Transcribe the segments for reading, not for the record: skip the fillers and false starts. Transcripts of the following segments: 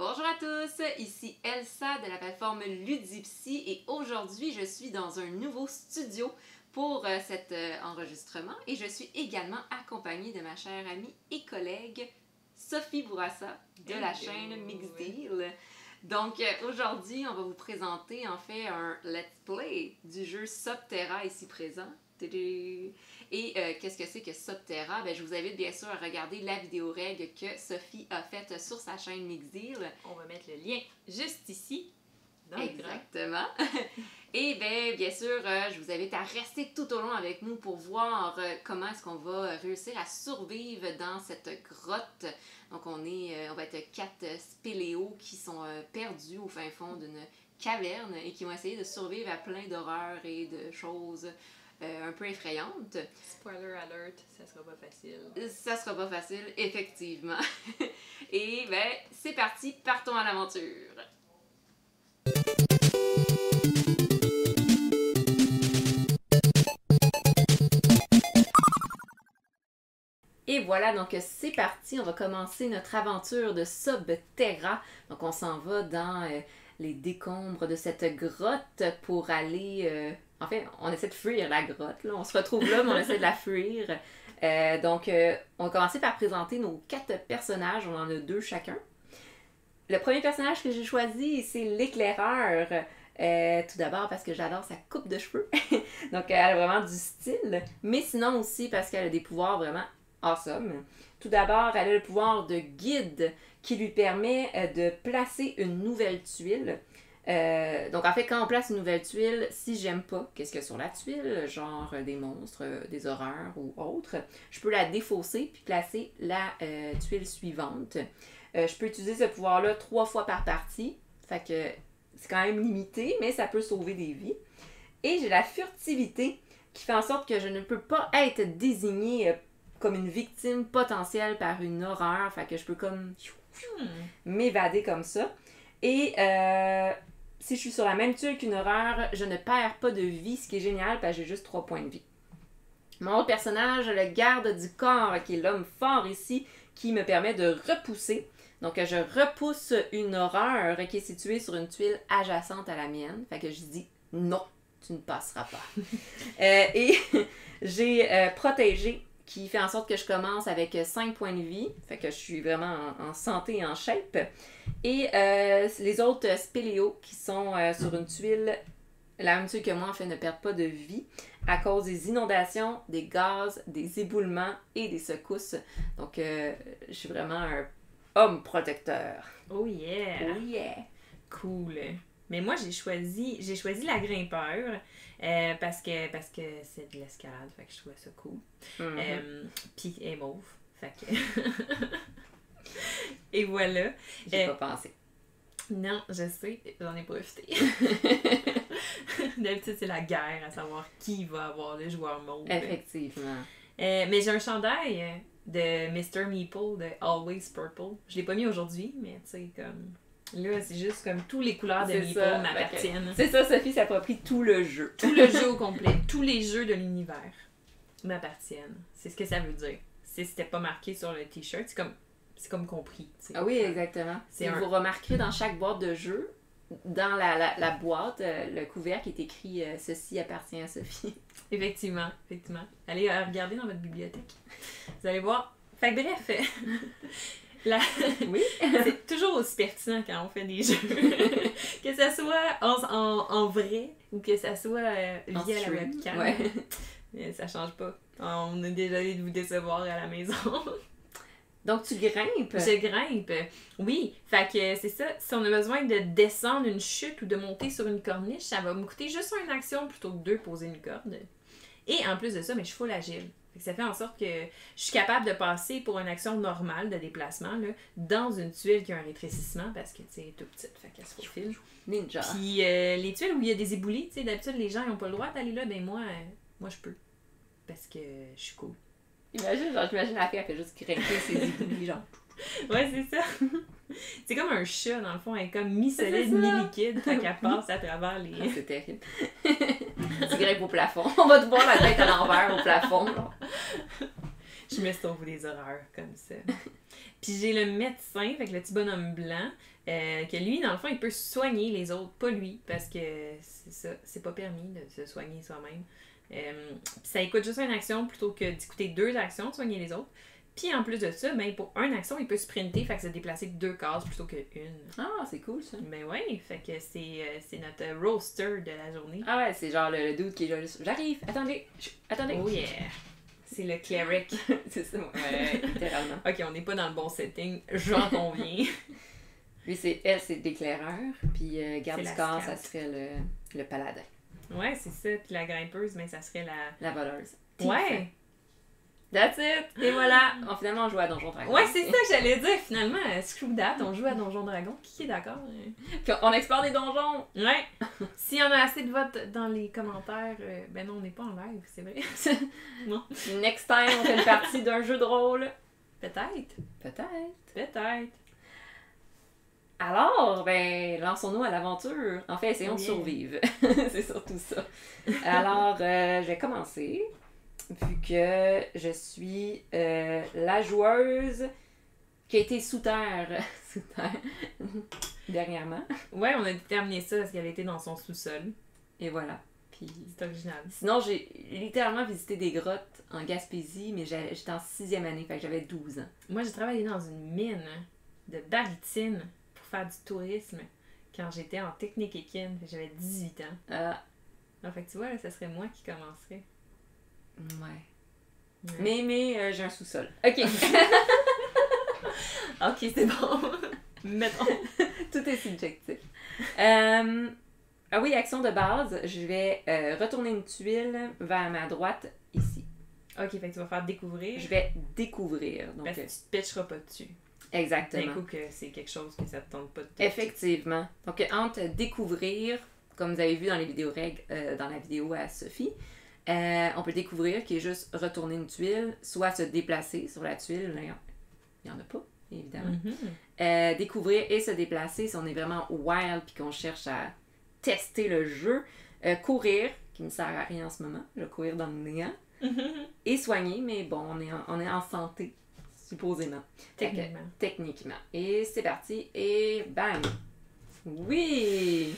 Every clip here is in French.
Bonjour à tous, ici Elsa de la plateforme Ludipsy et aujourd'hui je suis dans un nouveau studio pour cet enregistrement et je suis également accompagnée de ma chère amie et collègue Sophie Bourassa de la chaîne Mixdeal. Donc aujourd'hui on va vous présenter en fait un let's play du jeu Subterra ici présent. Et qu'est-ce que c'est que Subterra? Ben, je vous invite bien sûr à regarder la vidéo règle que Sophie a faite sur sa chaîne Mixdeal. On va mettre le lien juste ici. Exactement. Et bien sûr, je vous invite à rester tout au long avec nous pour voir comment est-ce qu'on va réussir à survivre dans cette grotte. Donc on va être 4 spéléos qui sont perdus au fin fond d'une caverne et qui vont essayer de survivre à plein d'horreurs et de choses un peu effrayante. Spoiler alert, ça sera pas facile. Ça sera pas facile, effectivement. Et c'est parti, partons à l'aventure. Et voilà, donc c'est parti, on va commencer notre aventure de Subterra. Donc on s'en va dans les décombres de cette grotte pour aller... En fait, on essaie de fuir la grotte, là. On se retrouve là, mais on essaie de la fuir. Donc, on va commencer par présenter nos 4 personnages. On en a 2 chacun. Le premier personnage que j'ai choisi, c'est l'éclaireur. Tout d'abord parce que j'adore sa coupe de cheveux. Donc, elle a vraiment du style. Mais sinon aussi parce qu'elle a des pouvoirs vraiment awesome. Tout d'abord, elle a le pouvoir de guide qui lui permet de placer une nouvelle tuile. Donc en fait, quand on place une nouvelle tuile, si j'aime pas qu'est-ce qu'il y a sur la tuile, genre des monstres, des horreurs ou autres, je peux la défausser puis placer la tuile suivante. Je peux utiliser ce pouvoir-là 3 fois par partie, fait que c'est quand même limité, mais ça peut sauver des vies. Et j'ai la furtivité qui fait en sorte que je ne peux pas être désignée comme une victime potentielle par une horreur, fait que je peux comme m'évader comme ça. Et si je suis sur la même tuile qu'une horreur, je ne perds pas de vie, ce qui est génial parce que j'ai juste 3 points de vie. Mon autre personnage, le garde du corps, qui est l'homme fort ici, qui me permet de repousser. Donc je repousse une horreur qui est située sur une tuile adjacente à la mienne. Fait que je dis non, tu ne passeras pas. Et j'ai protégé, qui fait en sorte que je commence avec 5 points de vie. Fait que je suis vraiment en santé et en shape. Et les autres spéléos qui sont sur une tuile, la même tuile que moi, en fait, ne perdent pas de vie à cause des inondations, des gaz, des éboulements et des secousses. Donc, je suis vraiment un homme protecteur. Oh yeah! Oh yeah! Cool! Mais moi, j'ai choisi la grimpeur parce que c'est de l'escalade, fait que je trouvais ça cool. Puis elle est mauve, fait que... Et voilà. J'ai pas pensé. Non, je sais, j'en ai profité. D'habitude, c'est la guerre à savoir qui va avoir le joueur mauve. Effectivement. Mais j'ai un chandail de Mr. Meeple de Always Purple. Je l'ai pas mis aujourd'hui, mais tu sais, comme... Là, c'est juste comme toutes les couleurs de Meeple m'appartiennent. C'est ça, Sophie s'approprie tout le jeu. Tout le jeu au complet. Tous les jeux de l'univers m'appartiennent. C'est ce que ça veut dire. Si c'était pas marqué sur le t-shirt, c'est comme compris. T'sais. Ah oui, exactement. Vous remarquerez dans chaque boîte de jeu, dans la boîte, le couvert qui est écrit « Ceci appartient à Sophie ». Effectivement. Allez regarder dans votre bibliothèque. Vous allez voir. Fait que bref... Oui. C'est toujours aussi pertinent quand on fait des jeux. Que ça soit en vrai ou que ça soit lié à la webcam. Ouais. Mais ça change pas. On est désolé de vous décevoir à la maison. Donc tu grimpes? Je grimpe. Oui. Fait que c'est ça. Si on a besoin de descendre une chute ou de monter sur une corniche, ça va me coûter juste une action plutôt que 2 poser une corde. Et en plus de ça, mais je suis full agile. Ça fait en sorte que je suis capable de passer pour une action normale de déplacement là, dans une tuile qui a un rétrécissement parce que c'est tout petite, fait qu'elle se faufile. Ninja. Puis les tuiles où il y a des éboulis, tu sais, d'habitude les gens n'ont pas le droit d'aller là, ben moi je peux. Parce que je suis cool. J'imagine la fille, elle fait juste grimper ses éboulis, genre. Ouais, c'est ça. C'est comme un chat, dans le fond, elle est comme mi-solide, mi-liquide, fait qu'elle passe à travers les... Ah, c'est terrible. Tu grimpes au plafond. On va te voir la tête à l'envers au plafond. Là. Je me sauve des horreurs comme ça. Puis j'ai le médecin, fait que le petit bonhomme blanc, que lui, dans le fond, il peut soigner les autres, pas lui, parce que c'est ça, c'est pas permis de se soigner soi-même. Puis ça écoute juste une action plutôt que d'écouter 2 actions, de soigner les autres. Puis en plus de ça, ben, pour une action, il peut sprinter, fait que se déplacer de 2 cases plutôt qu'une. Ah, c'est cool ça. Ben ouais, fait que c'est notre roster de la journée. Ah ouais, c'est genre le dude qui est là, j'arrive, attendez, attendez. Oh yeah! C'est le cleric. C'est ça, ouais, littéralement. Ok, on n'est pas dans le bon setting, j'en conviens. Lui, elle, c'est l'éclaireur, puis garde C'est du la corps, scout. ça serait le paladin. Ouais, c'est ça. Puis la grimpeuse, ben ça serait La voleuse. Ouais! That's it! Et voilà! Finalement, on joue à Donjon Dragon. Ouais, c'est ça que j'allais dire finalement. Screw that, on joue à Donjon Dragon. Qui est d'accord? Puis on explore des donjons! Ouais! S'il y en a assez de votes dans les commentaires, ben non, on n'est pas en live, c'est vrai. Non. Next time, on fait une partie d'un jeu de rôle. Peut-être. Peut-être. Peut-être. Alors, ben, lançons-nous à l'aventure. En fait, essayons de Yeah. survivre. C'est surtout ça. Alors, je vais commencer. Vu que je suis la joueuse qui a été sous terre, sous terre dernièrement. Ouais, on a déterminé ça parce qu'elle était dans son sous-sol. Et voilà. Puis, C'est original. sinon, j'ai littéralement visité des grottes en Gaspésie, mais j'étais en 6e année, fait que j'avais 12 ans. Moi, j'ai travaillé dans une mine de barytine pour faire du tourisme quand j'étais en technique équine. J'avais 18 ans. En fait, tu vois, là, ça serait moi qui commencerais. Ouais. Ouais. Mais j'ai un sous-sol. OK. Ok, c'est bon. Mettons. Tout est subjectif. Ah oui, action de base. Je vais retourner une tuile vers ma droite, ici. Ok, fait que tu vas faire découvrir. Je vais découvrir. Donc, Parce que tu te pitcheras pas dessus. D'un exactement. coup que c'est quelque chose que ça te tente pas de te Effectivement. Donc, entre découvrir, comme vous avez vu dans les vidéos règles, dans la vidéo à Sophie, on peut découvrir qui est juste retourner une tuile, soit se déplacer sur la tuile. Là, il n'y en a pas, évidemment. Mhm. Découvrir et se déplacer si on est vraiment wild puis qu'on cherche à tester le jeu. Courir, qui ne sert à rien en ce moment. Je vais courir dans le néant. Et soigner, mais bon, on est en santé, supposément. Techniquement. Techniquement. Et c'est parti. Et bang! Oui!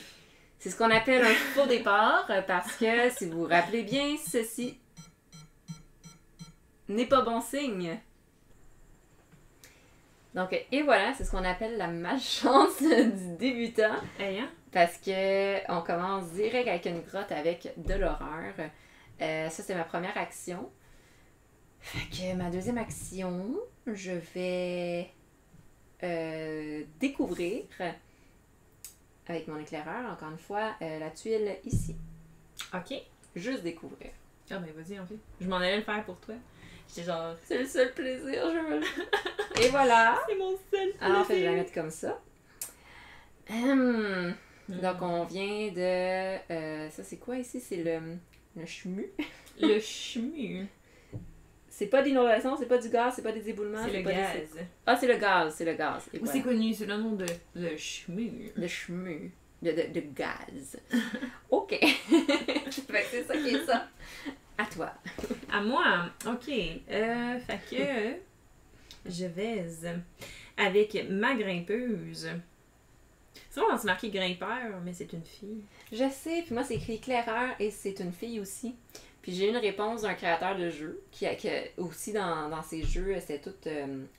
C'est ce qu'on appelle un faux départ, parce que, si vous vous rappelez bien, ceci n'est pas bon signe. Donc, et voilà, c'est ce qu'on appelle la malchance du débutant. Hey, hein? Parce que on commence direct avec une grotte avec de l'horreur. Ça, c'est ma première action. Fait que ma deuxième action, je vais découvrir avec mon éclaireur, encore une fois, la tuile ici. Ok. Juste découvrir. Ah ben vas-y, en fait. Je m'en allais le faire pour toi. J'étais genre... C'est le seul plaisir, je veux le... Et voilà! C'est mon seul plaisir. Alors, en fait, je vais la mettre comme ça. Donc, on vient de... ça, c'est quoi ici? C'est le chemu. Le chemu. C'est pas d'inondation, c'est pas du gaz, c'est pas des éboulements. C'est le pas des- gaz. Ah, c'est le gaz, c'est le gaz. Et Ou voilà. c'est connu, c'est le nom de le chemu. Le chemu. De gaz. OK. Fait que c'est ça qui est ça. À toi. À moi? Ok. Fait que... je vais avec ma grimpeuse. C'est vraiment c'est marqué grimpeur, mais c'est une fille. Je sais, puis moi, c'est écrit éclaireur et c'est une fille aussi. Puis j'ai eu une réponse d'un créateur de jeu qui aussi dans ses jeux, c'était tout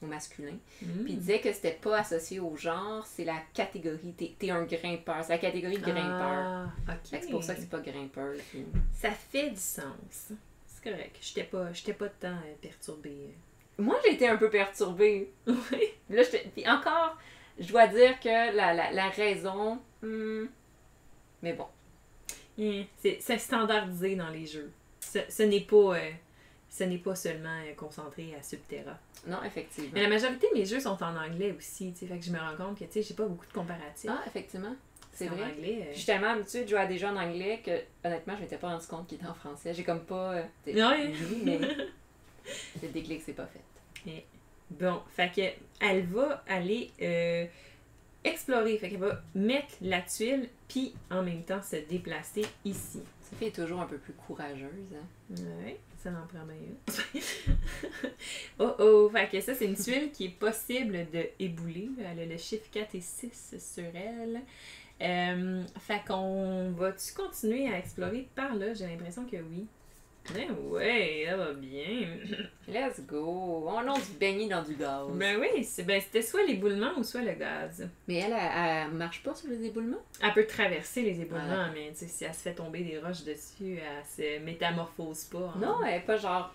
au masculin. Puis il disait que c'était pas associé au genre, c'est la catégorie. T'es un grimpeur. C'est la catégorie de grimpeur. Ah, ok. Fait que c'est pour ça que c'est pas grimpeur. Puis... Ça fait du sens. C'est correct. J'étais pas tant perturbée. Moi, j'ai été un peu perturbée. Oui. Là, puis encore, je dois dire que la raison... mais bon. C'est standardisé dans les jeux. Ce n'est pas seulement concentré à Subterra. Non, effectivement. Mais la majorité de mes jeux sont en anglais aussi, tu sais, fait que je me rends compte que, tu sais, j'ai pas beaucoup de comparatifs. Ah, effectivement. C'est En vrai. anglais. Je suis tellement habituée de jouer à des jeux en anglais que, honnêtement, je m'étais pas rendu compte qu'il était en français. J'ai comme pas... Ouais. lu, mais le déclic, c'est pas fait. Bon, fait que elle va aller explorer, fait qu'elle va mettre la tuile, puis en même temps se déplacer ici. Sophie est toujours un peu plus courageuse. Hein? Ouais, ça n'en prend bien une. Oh oh! Fait que ça, c'est une tuile qui est possible de ébouler. Elle a le chiffre 4 et 6 sur elle. Fait qu'on va-tu continuer à explorer par là? J'ai l'impression que oui. Ben ouais, ça va bien. Let's go! On a du baigner dans du gaz. Ben oui, c'était soit l'éboulement ou soit le gaz. Mais elle marche pas sur les éboulements? Elle peut traverser les éboulements, Ah, mais tu sais, si elle se fait tomber des roches dessus, elle se métamorphose pas. Hein. Non, elle est pas genre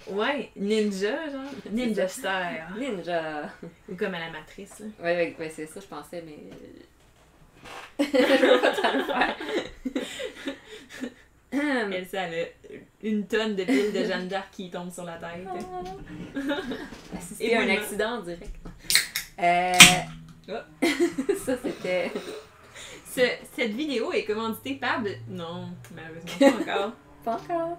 Ouais, ninja, genre. Ninja style. ninja. Ou comme à la matrice. Là. Ouais, c'est ça, je pensais, mais. Je veux pas t'en le faire. Elle, ça, elle a une tonne de piles de Jeanne d'Arc qui tombent sur la tête. C'était un accident direct. Ça, c'était. Cette vidéo est commanditée par... Non, malheureusement, pas encore. Pas encore.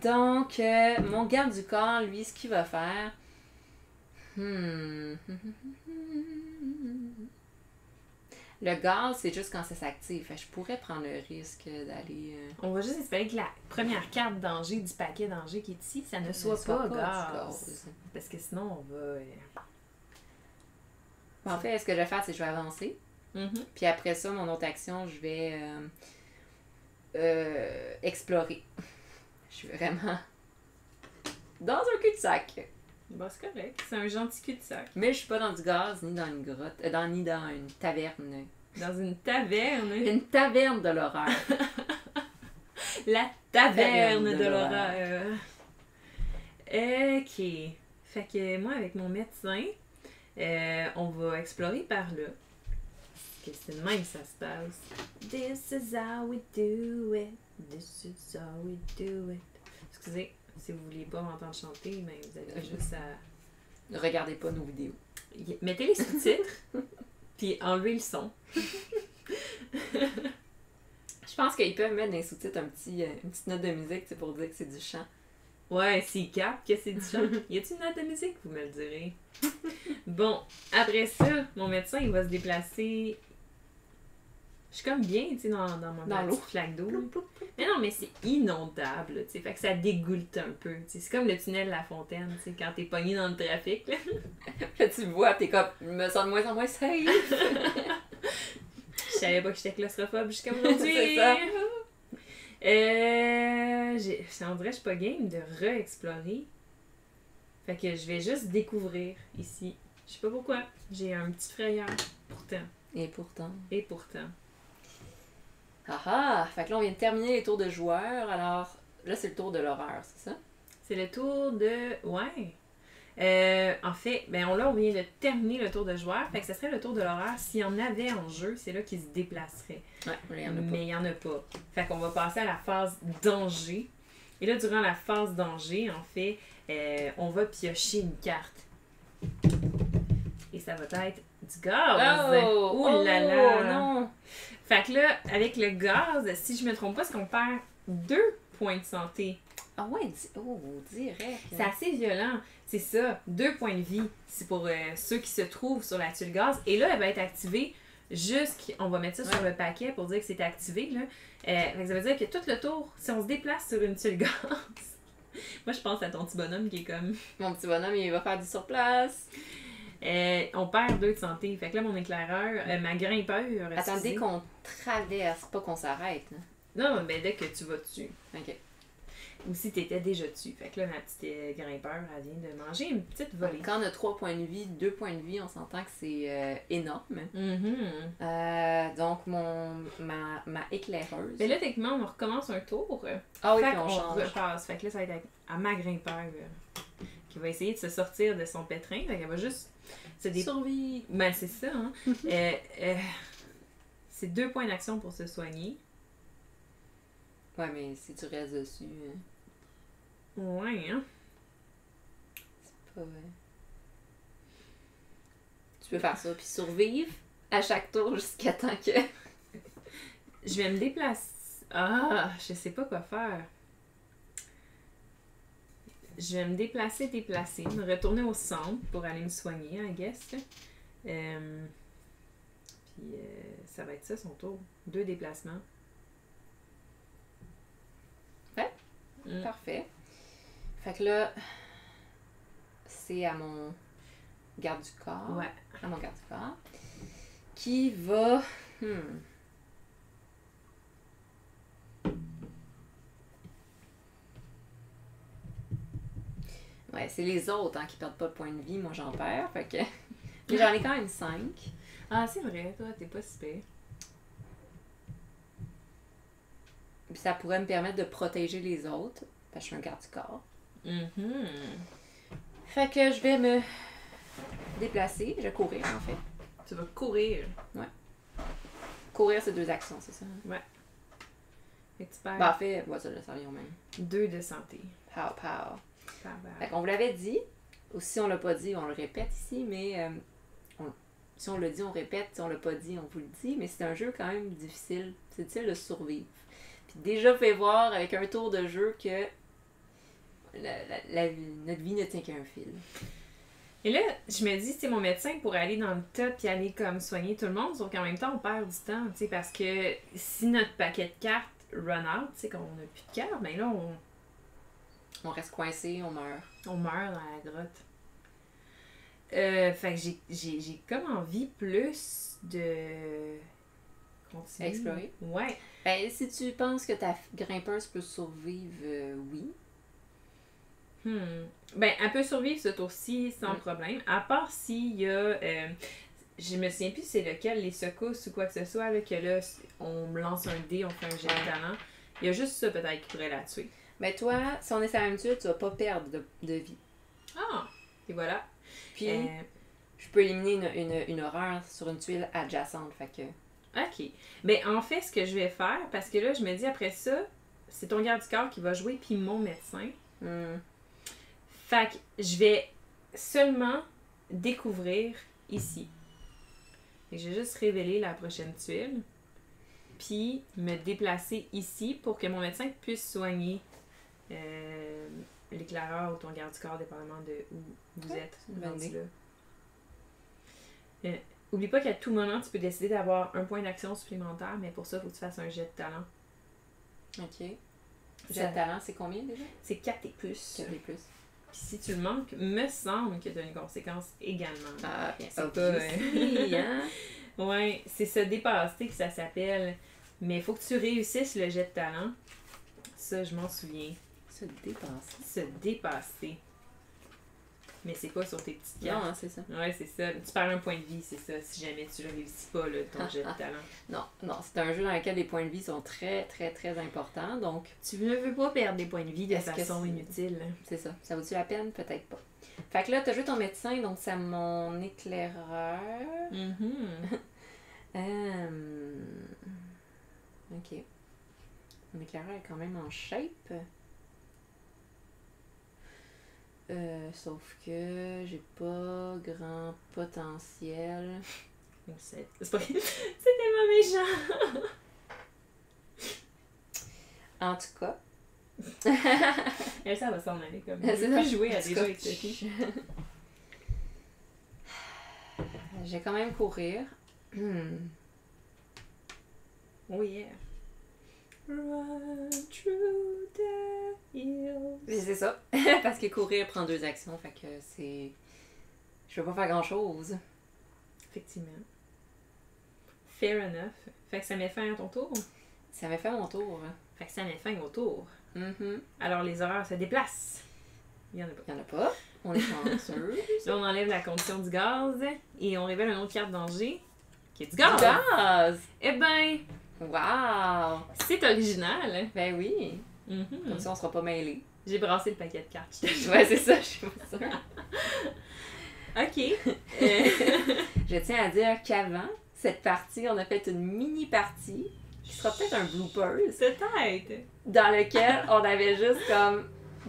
Donc, mon garde du corps, lui, ce qu'il va faire. Le gaz, c'est juste quand ça s'active. Fait que je pourrais prendre le risque d'aller. On va juste espérer que la première carte danger du paquet danger qui est ici, ça ne soit pas gaz. Parce que sinon, on va. En fait, ce que je vais faire, c'est que je vais avancer. Puis après ça, mon autre action, je vais explorer. Je suis vraiment dans un cul-de-sac. Bah, c'est correct. C'est un gentil cul-de-sac. Mais je suis pas dans du gaz, ni dans une grotte, ni dans une taverne. Dans une taverne. Une taverne de l'horreur. La taverne de l'horreur. Ok. Fait que moi, avec mon médecin, on va explorer par là. Que c'est de même que ça se passe. This is how we do it. This is how we do it. Excusez, si vous vouliez pas m'entendre chanter, mais vous avez juste à... Ne regardez pas nos vidéos. Mettez les sous-titres, puis enlevez le son. Je pense qu'ils peuvent mettre dans les sous-titres une petite note de musique pour dire que c'est du chant. Ouais, s'ils captent que c'est du chant. Y a-t-il une note de musique? Vous me le direz. Bon, après ça, mon médecin, il va se déplacer... Je suis comme bien, tu sais, dans ma petite flaque d'eau. Mais non, mais c'est inondable, tu sais, fait que ça dégoulte un peu. C'est comme le tunnel La Fontaine, tu sais, quand t'es pogné dans le trafic, là. Là, tu vois, t'es comme, je me sens de moins en moins safe. Je savais pas que j'étais claustrophobe jusqu'à aujourd'hui. C'est ça. On dirait que je suis pas game de re-explorer. Fait que je vais juste découvrir ici. Je sais pas pourquoi. J'ai un petit frayeur. Pourtant. Et pourtant. Et pourtant. Ah ah! Fait que là, on vient de terminer les tours de joueurs. Alors, là, c'est le tour de l'horreur, c'est ça? C'est le tour de... Ouais. En fait, on vient de terminer le tour de joueur. Fait que ce serait le tour de l'horreur. S'il y en avait en jeu, c'est là qu'il se déplacerait. Ouais, mais il n'y en a pas. Fait qu'on va passer à la phase danger. Et là, durant la phase danger, en fait, on va piocher une carte. Et ça va être du gaz. Oh là là! Non! Fait que là, avec le gaz, si je me trompe pas, c'est qu'on perd 2 points de santé. Ah ouais, direct. C'est assez violent. C'est ça, 2 points de vie. C'est pour ceux qui se trouvent sur la tuile gaz. Et là, elle va être activée on va mettre ça sur le paquet pour dire que c'est activé. Là. Fait que ça veut dire que tout le tour, si on se déplace sur une tuile gaz... Moi, je pense à ton petit bonhomme qui est comme... Mon petit bonhomme, il va faire du surplace. On perd 2 de santé. Fait que là, mon éclaireur, ma grimpeur... Attendez qu'on traverse, pas qu'on s'arrête. Hein. Non, mais dès que tu vas dessus. OK. Ou si t'étais déjà dessus. Fait que là, ma petite grimpeur, elle vient de manger une petite volée. Quand on a 3 points de vie, 2 points de vie, on s'entend que c'est énorme. Donc, ma éclaireuse. Mais là, techniquement, on recommence un tour. Ah oui, fait puis on change. repasse. Fait que là, ça va être à ma grimpeur qui va essayer de se sortir de son pétrin. Fait qu'elle va juste survie. Ben, c'est ça, hein. C'est 2 points d'action pour se soigner. Ouais, mais si tu restes dessus... Ouais, hein. C'est pas... Tu peux faire ça, puis survivre à chaque tour jusqu'à temps que... Je vais me déplacer... Ah, je sais pas quoi faire. Je vais me déplacer, me retourner au centre pour aller me soigner, I guess. Puis ça va être ça, son tour. 2 déplacements. Parfait. Fait que là, c'est à mon garde du corps. Ouais. À mon garde du corps. Qui va... Ouais, c'est les autres qui perdent pas de points de vie. Moi, j'en perds. Fait que... Mais j'en ai quand même 5. Ah, c'est vrai, toi, t'es pas si pire. Puis ça pourrait me permettre de protéger les autres. Parce que je suis un garde du corps. Fait que je vais me déplacer. Je vais courir, en fait. Tu vas courir. Ouais. Courir, c'est 2 actions, c'est ça? Ouais. Fait que tu perds Ben, en fait, ça revient au même. 2 de santé. Pow, pow. Bye. Fait qu'on vous l'avait dit, ou si on l'a pas dit, on le répète ici, mais si on l'a dit, on répète, si on l'a pas dit, on vous le dit, mais c'est un jeu quand même difficile. C'est difficile de survivre. Puis déjà, fait voir avec un tour de jeu que notre vie ne tient qu'à un fil. Et là, je me dis, c'est mon médecin pour aller dans le top et aller comme soigner tout le monde, sauf qu'en même temps, on perd du temps, tu sais, parce que si notre paquet de cartes run out, tu sais, qu'on n'a plus de cartes, ben là, On reste coincé, on meurt. on meurt dans la grotte. Fait que j'ai comme envie plus de continuer. Explorer. Ouais. Ben, si tu penses que ta grimpeuse peut survivre, oui. Ben, elle peut survivre ce tour-ci sans problème, à part s'il y a... je me souviens plus c'est lequel, les secousses ou quoi que ce soit, là, que là, on me lance un dé, on fait un jet de talent. Il y a juste ça peut-être qui pourrait la tuer. Mais toi, si on est sur la même tuile, tu vas pas perdre de vie. Ah! Et voilà. Puis, je peux éliminer une horreur sur une tuile adjacente, fait que... OK. Ben, en fait, ce que je vais faire, parce que là, je me dis après ça, c'est ton garde du corps qui va jouer, puis mon médecin. Fait que je vais seulement découvrir ici. Et je vais juste révéler la prochaine tuile, puis me déplacer ici pour que mon médecin puisse soigner l'éclaireur ou ton garde du corps, dépendamment de où vous êtes. Oublie pas qu'à tout moment, tu peux décider d'avoir un point d'action supplémentaire, mais pour ça, il faut que tu fasses un jet de talent. OK. Jet de talent, c'est combien déjà? C'est 4 et plus. 4 et plus. Puis si tu le manques, me semble que tu as une conséquence également. Ah, bien, c'est pas... hein? Ouais, c'est se dépasser que ça s'appelle. Mais il faut que tu réussisses le jet de talent. Ça, je m'en souviens. Se dépasser. Se dépasser. Mais c'est pas sur tes petites cartes. Non, c'est ça. Ouais, c'est ça. Tu perds un point de vie, c'est ça, si jamais tu le réussis pas, là, ton jet de talent. Non, c'est un jeu dans lequel les points de vie sont très, très, très importants, donc... Tu ne veux pas perdre des points de vie de façon inutile. C'est ça. Ça vaut-tu la peine? Peut-être pas. Fait que là, t'as joué ton médecin, donc c'est mon éclaireur. OK. Mon éclaireur est quand même en shape. Sauf que j'ai pas grand potentiel. C'est pas... c'est tellement méchant! En tout cas. Elle, ça va s'en aller comme. C'est Je ça. peux jouer à des jeux avec Sophie. Je vais quand même courir. Oh yeah. Run through the hills. Mais c'est ça. Parce que courir prend 2 actions, fait que c'est... Je peux pas faire grand-chose. Effectivement. Fair enough. Fait que ça met fin à ton tour. Ça m'a fait mon tour. Fait que ça met fin au tour. Mm-hmm. Alors les horreurs se déplacent. Il y en a pas. Il y en a pas. On est chanceux. Là, on enlève la condition du gaz et on révèle une autre carte danger qui est du gaz. Du gaz! Eh ben, Wow! c'est original. Ben oui. Comme ça, on sera pas mêlés. J'ai brassé le paquet de cartes. Ouais, c'est ça, je suis pas sûre. OK. Je tiens à dire qu'avant cette partie, on a fait une mini-partie qui sera peut-être un bloopers, Peut-être. dans lequel on avait juste comme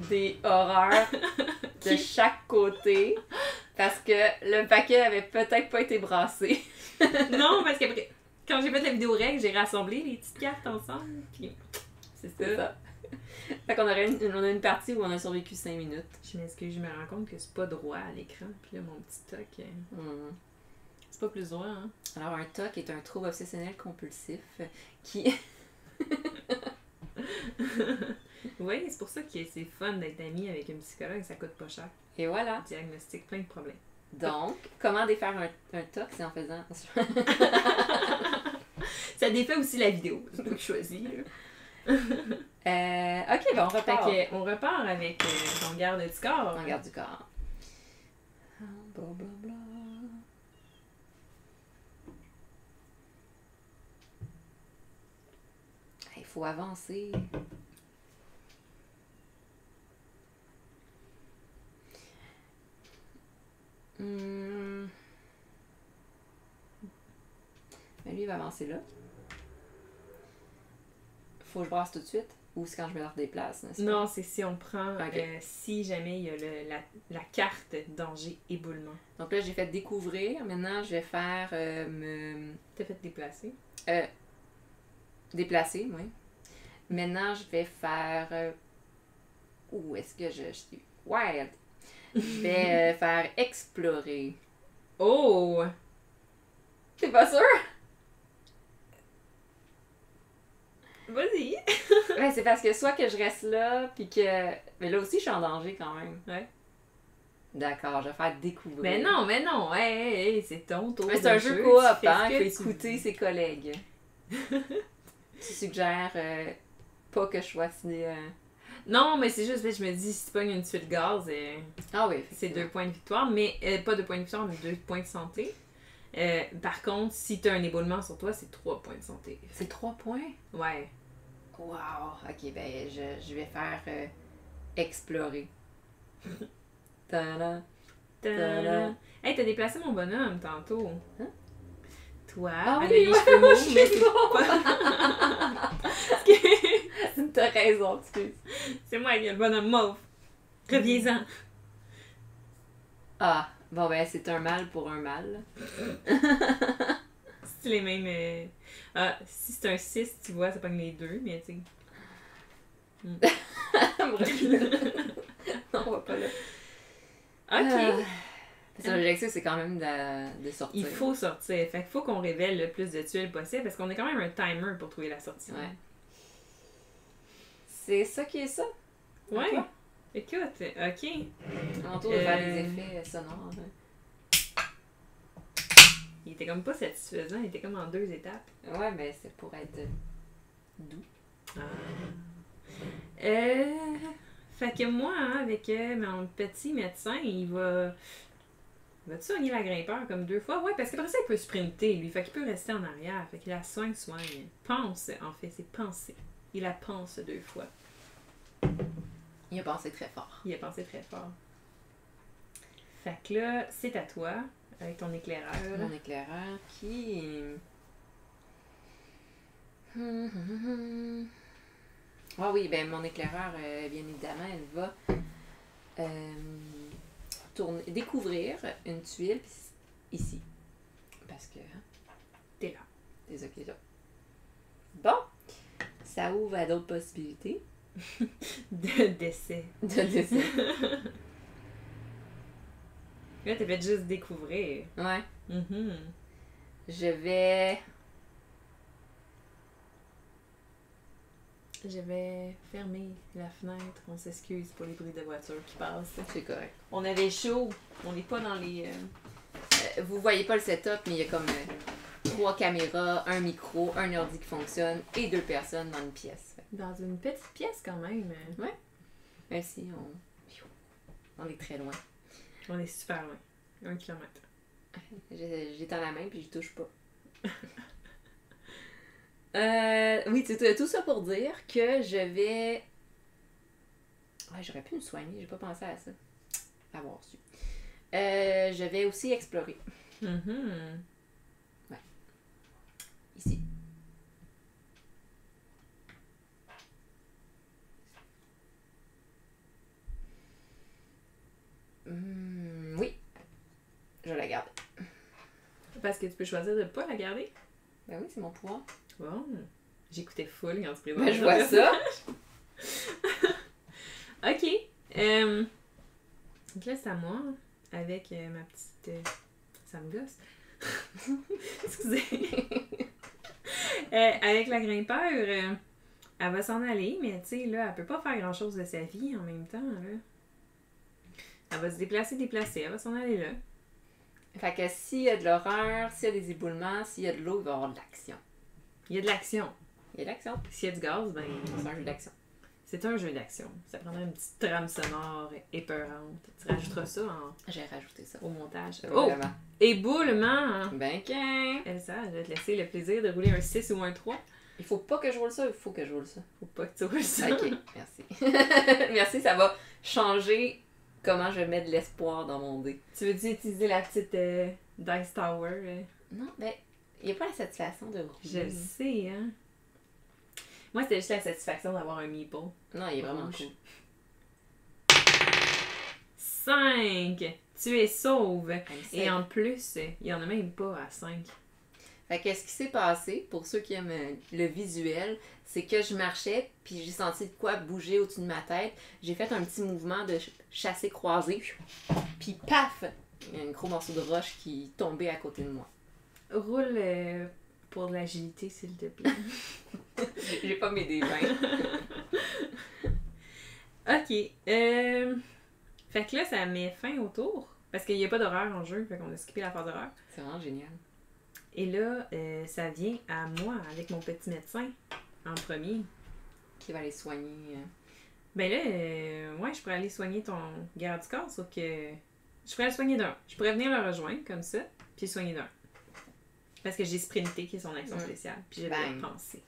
des horreurs de chaque côté parce que le paquet avait peut-être pas été brassé. Non, parce qu'après, quand j'ai fait la vidéo règle, j'ai rassemblé les petites cartes ensemble. Puis c'est ça. Fait qu'on aurait on a une partie où on a survécu 5 minutes. Je m'excuse, je me rends compte que c'est pas droit à l'écran. Puis là, mon petit toc, c'est pas plus droit, hein? Alors, un TOC est un trouble obsessionnel compulsif qui... Oui, c'est pour ça que c'est fun d'être ami avec un psychologue, ça coûte pas cher. Et voilà. Diagnostic plein de problèmes. Donc, comment défaire un TOC, c'est en faisant... Ça défait aussi la vidéo, c'est toi qui choisis. ok, ben on repart. Fait on repart avec ton garde du corps. On garde du corps. Blablabla. Il faut avancer. Mais lui, il va avancer là. Faut que je brasse tout de suite ou c'est quand je me leur déplace, n'est-ce pas? Non, c'est si on prend, Ok. si jamais il y a la carte danger éboulement. Donc là, j'ai fait découvrir. Maintenant, je vais faire me T'as fait déplacer. déplacer, oui. Maintenant, je vais faire... Où est-ce que je suis? Wild. Je vais faire explorer. Oh! T'es pas sûr? Vas-y! Ouais, c'est parce que soit que je reste là, puis que... Mais là aussi, je suis en danger quand même. Ouais. D'accord, je vais faire découvrir. Mais non! Hey, c'est ton tour. Mais c'est un jeu coop, hein? Il faut écouter ses collègues. Tu suggères pas que je choisisse... Non, mais c'est juste que je me dis, si tu pognes une tuile gaz, Ah oui, c'est 2 points de victoire, mais pas 2 points de victoire, mais 2 points de santé. Par contre, si t'as un éboulement sur toi, c'est 3 points de santé. C'est 3 points? Ouais. Wow! Ok, ben je vais faire explorer. Tada! Ta-da. Hey, t'as déplacé mon bonhomme tantôt. Hein? Toi, Ah elle oui, a les ouais, cheveux moi, mauves, je mais suis c'est pas... T'as raison, excuse. c'est moi qui ai le bonhomme mauve. Reviens-en. Ah, bon ben c'est un mal pour un mal. C'est les mêmes... si c'est un 6, tu vois, ça pogne les deux, mais tu sais... Non, on va pas là. Ok. L'objectif, c'est quand même de sortir. Il faut sortir. Fait qu'il faut qu'on révèle le plus de tuiles possible parce qu'on a quand même un timer pour trouver la sortie. Ouais. C'est ça qui est ça. Ouais. Toi? Écoute, ok. À mon tour de faire des effets sonores. Il était comme pas satisfaisant, il était comme en 2 étapes. Ouais, mais c'est pour être doux. Fait que moi, hein, avec mon petit médecin, il va... Va-tu soigner la grimpeur comme 2 fois? Ouais, parce qu'après ça, il peut sprinter, lui. Fait qu'il peut rester en arrière. Fait qu'il la soigne. Pense, en fait, c'est penser. Il la pense 2 fois. Il a pensé très fort. Il a pensé très fort. Fait que là, c'est à toi, avec ton éclaireur. Mon éclaireur qui... Ah oui, ben mon éclaireur, bien évidemment, elle va découvrir une tuile ici. Parce que... T'es là. T'es ok là. Bon, ça ouvre à d'autres possibilités. De décès. De décès. Là, t'as fait juste découvrir. Ouais. Mm-hmm. Je vais... Je vais fermer la fenêtre. On s'excuse pour les bruits de voiture qui passent. C'est correct. On avait chaud. On n'est pas dans les... Vous voyez pas le setup, mais il y a comme 3 caméras, un micro, un ordi qui fonctionne et 2 personnes dans une pièce. Dans une petite pièce quand même. Ouais. Même si on est très loin. On est super loin. 1 kilomètre. J'ai dans la main puis je touche pas. Oui, tout ça pour dire que je vais... Ouais, j'aurais pu me soigner, j'ai pas pensé à ça. Avoir su. Je vais aussi explorer. Mm-hmm. Ouais. Ici. Oui. Je vais la garder. Parce que tu peux choisir de pas la garder. Ben oui, c'est mon pouvoir. Bon. J'écoutais full quand tu présentes. Ben, je vois ça. Ok. Donc là, c'est à moi. Avec ma petite... ça me gosse. Excusez. Avec la grimpeur, Elle va s'en aller, mais tu sais, là, elle peut pas faire grand-chose de sa vie en même temps, là. Elle va se déplacer, elle va s'en aller là. Fait que s'il y a de l'horreur, s'il y a des éboulements, s'il y a de l'eau, il va y avoir de l'action. Il y a de l'action. Il y a de l'action. S'il y a du gaz, ben... C'est un jeu d'action. C'est un jeu d'action. Ça prendrait une petite trame sonore épeurante. Tu rajouteras ça J'ai rajouté ça. au montage. Oh! Oh! Éboulement! Ben qu'un! Elsa, je vais te laisser le plaisir de rouler un 6 ou un 3. Il faut pas que je roule ça, il faut que je roule ça. Faut pas que tu roules ça. Ok, merci. Merci, ça va changer comment je mets de l'espoir dans mon dé. Tu veux-tu utiliser la petite Dice Tower? Non, ben, il n'y a pas la satisfaction de rouler. Je le sais, hein? Moi, c'était juste la satisfaction d'avoir un meeple. Non, il est vraiment Rouge. cool. 5! Tu es sauve! Et Et en plus, il y en a même pas à 5. Fait que ce qui s'est passé, pour ceux qui aiment le visuel, c'est que je marchais, puis j'ai senti de quoi bouger au-dessus de ma tête. J'ai fait un petit mouvement de chassé-croisé, puis paf! Il y a un gros morceau de roche qui tombait à côté de moi. Roule pour de l'agilité, s'il te plaît. J'ai pas mes dés 20. Ok. Fait que là, ça met fin au tour. Parce qu'il n'y a pas d'horreur en jeu, fait qu'on a skippé la phase d'horreur. C'est vraiment génial. Et là, ça vient à moi, avec mon petit médecin, en premier. Qui va aller soigner. Ben là, ouais, je pourrais aller soigner ton garde du corps, sauf que je pourrais le soigner d'un. Je pourrais venir le rejoindre, comme ça, puis le soigner d'un. Parce que j'ai sprinté, qui est son action spéciale, puis j'avais Bang. pensé.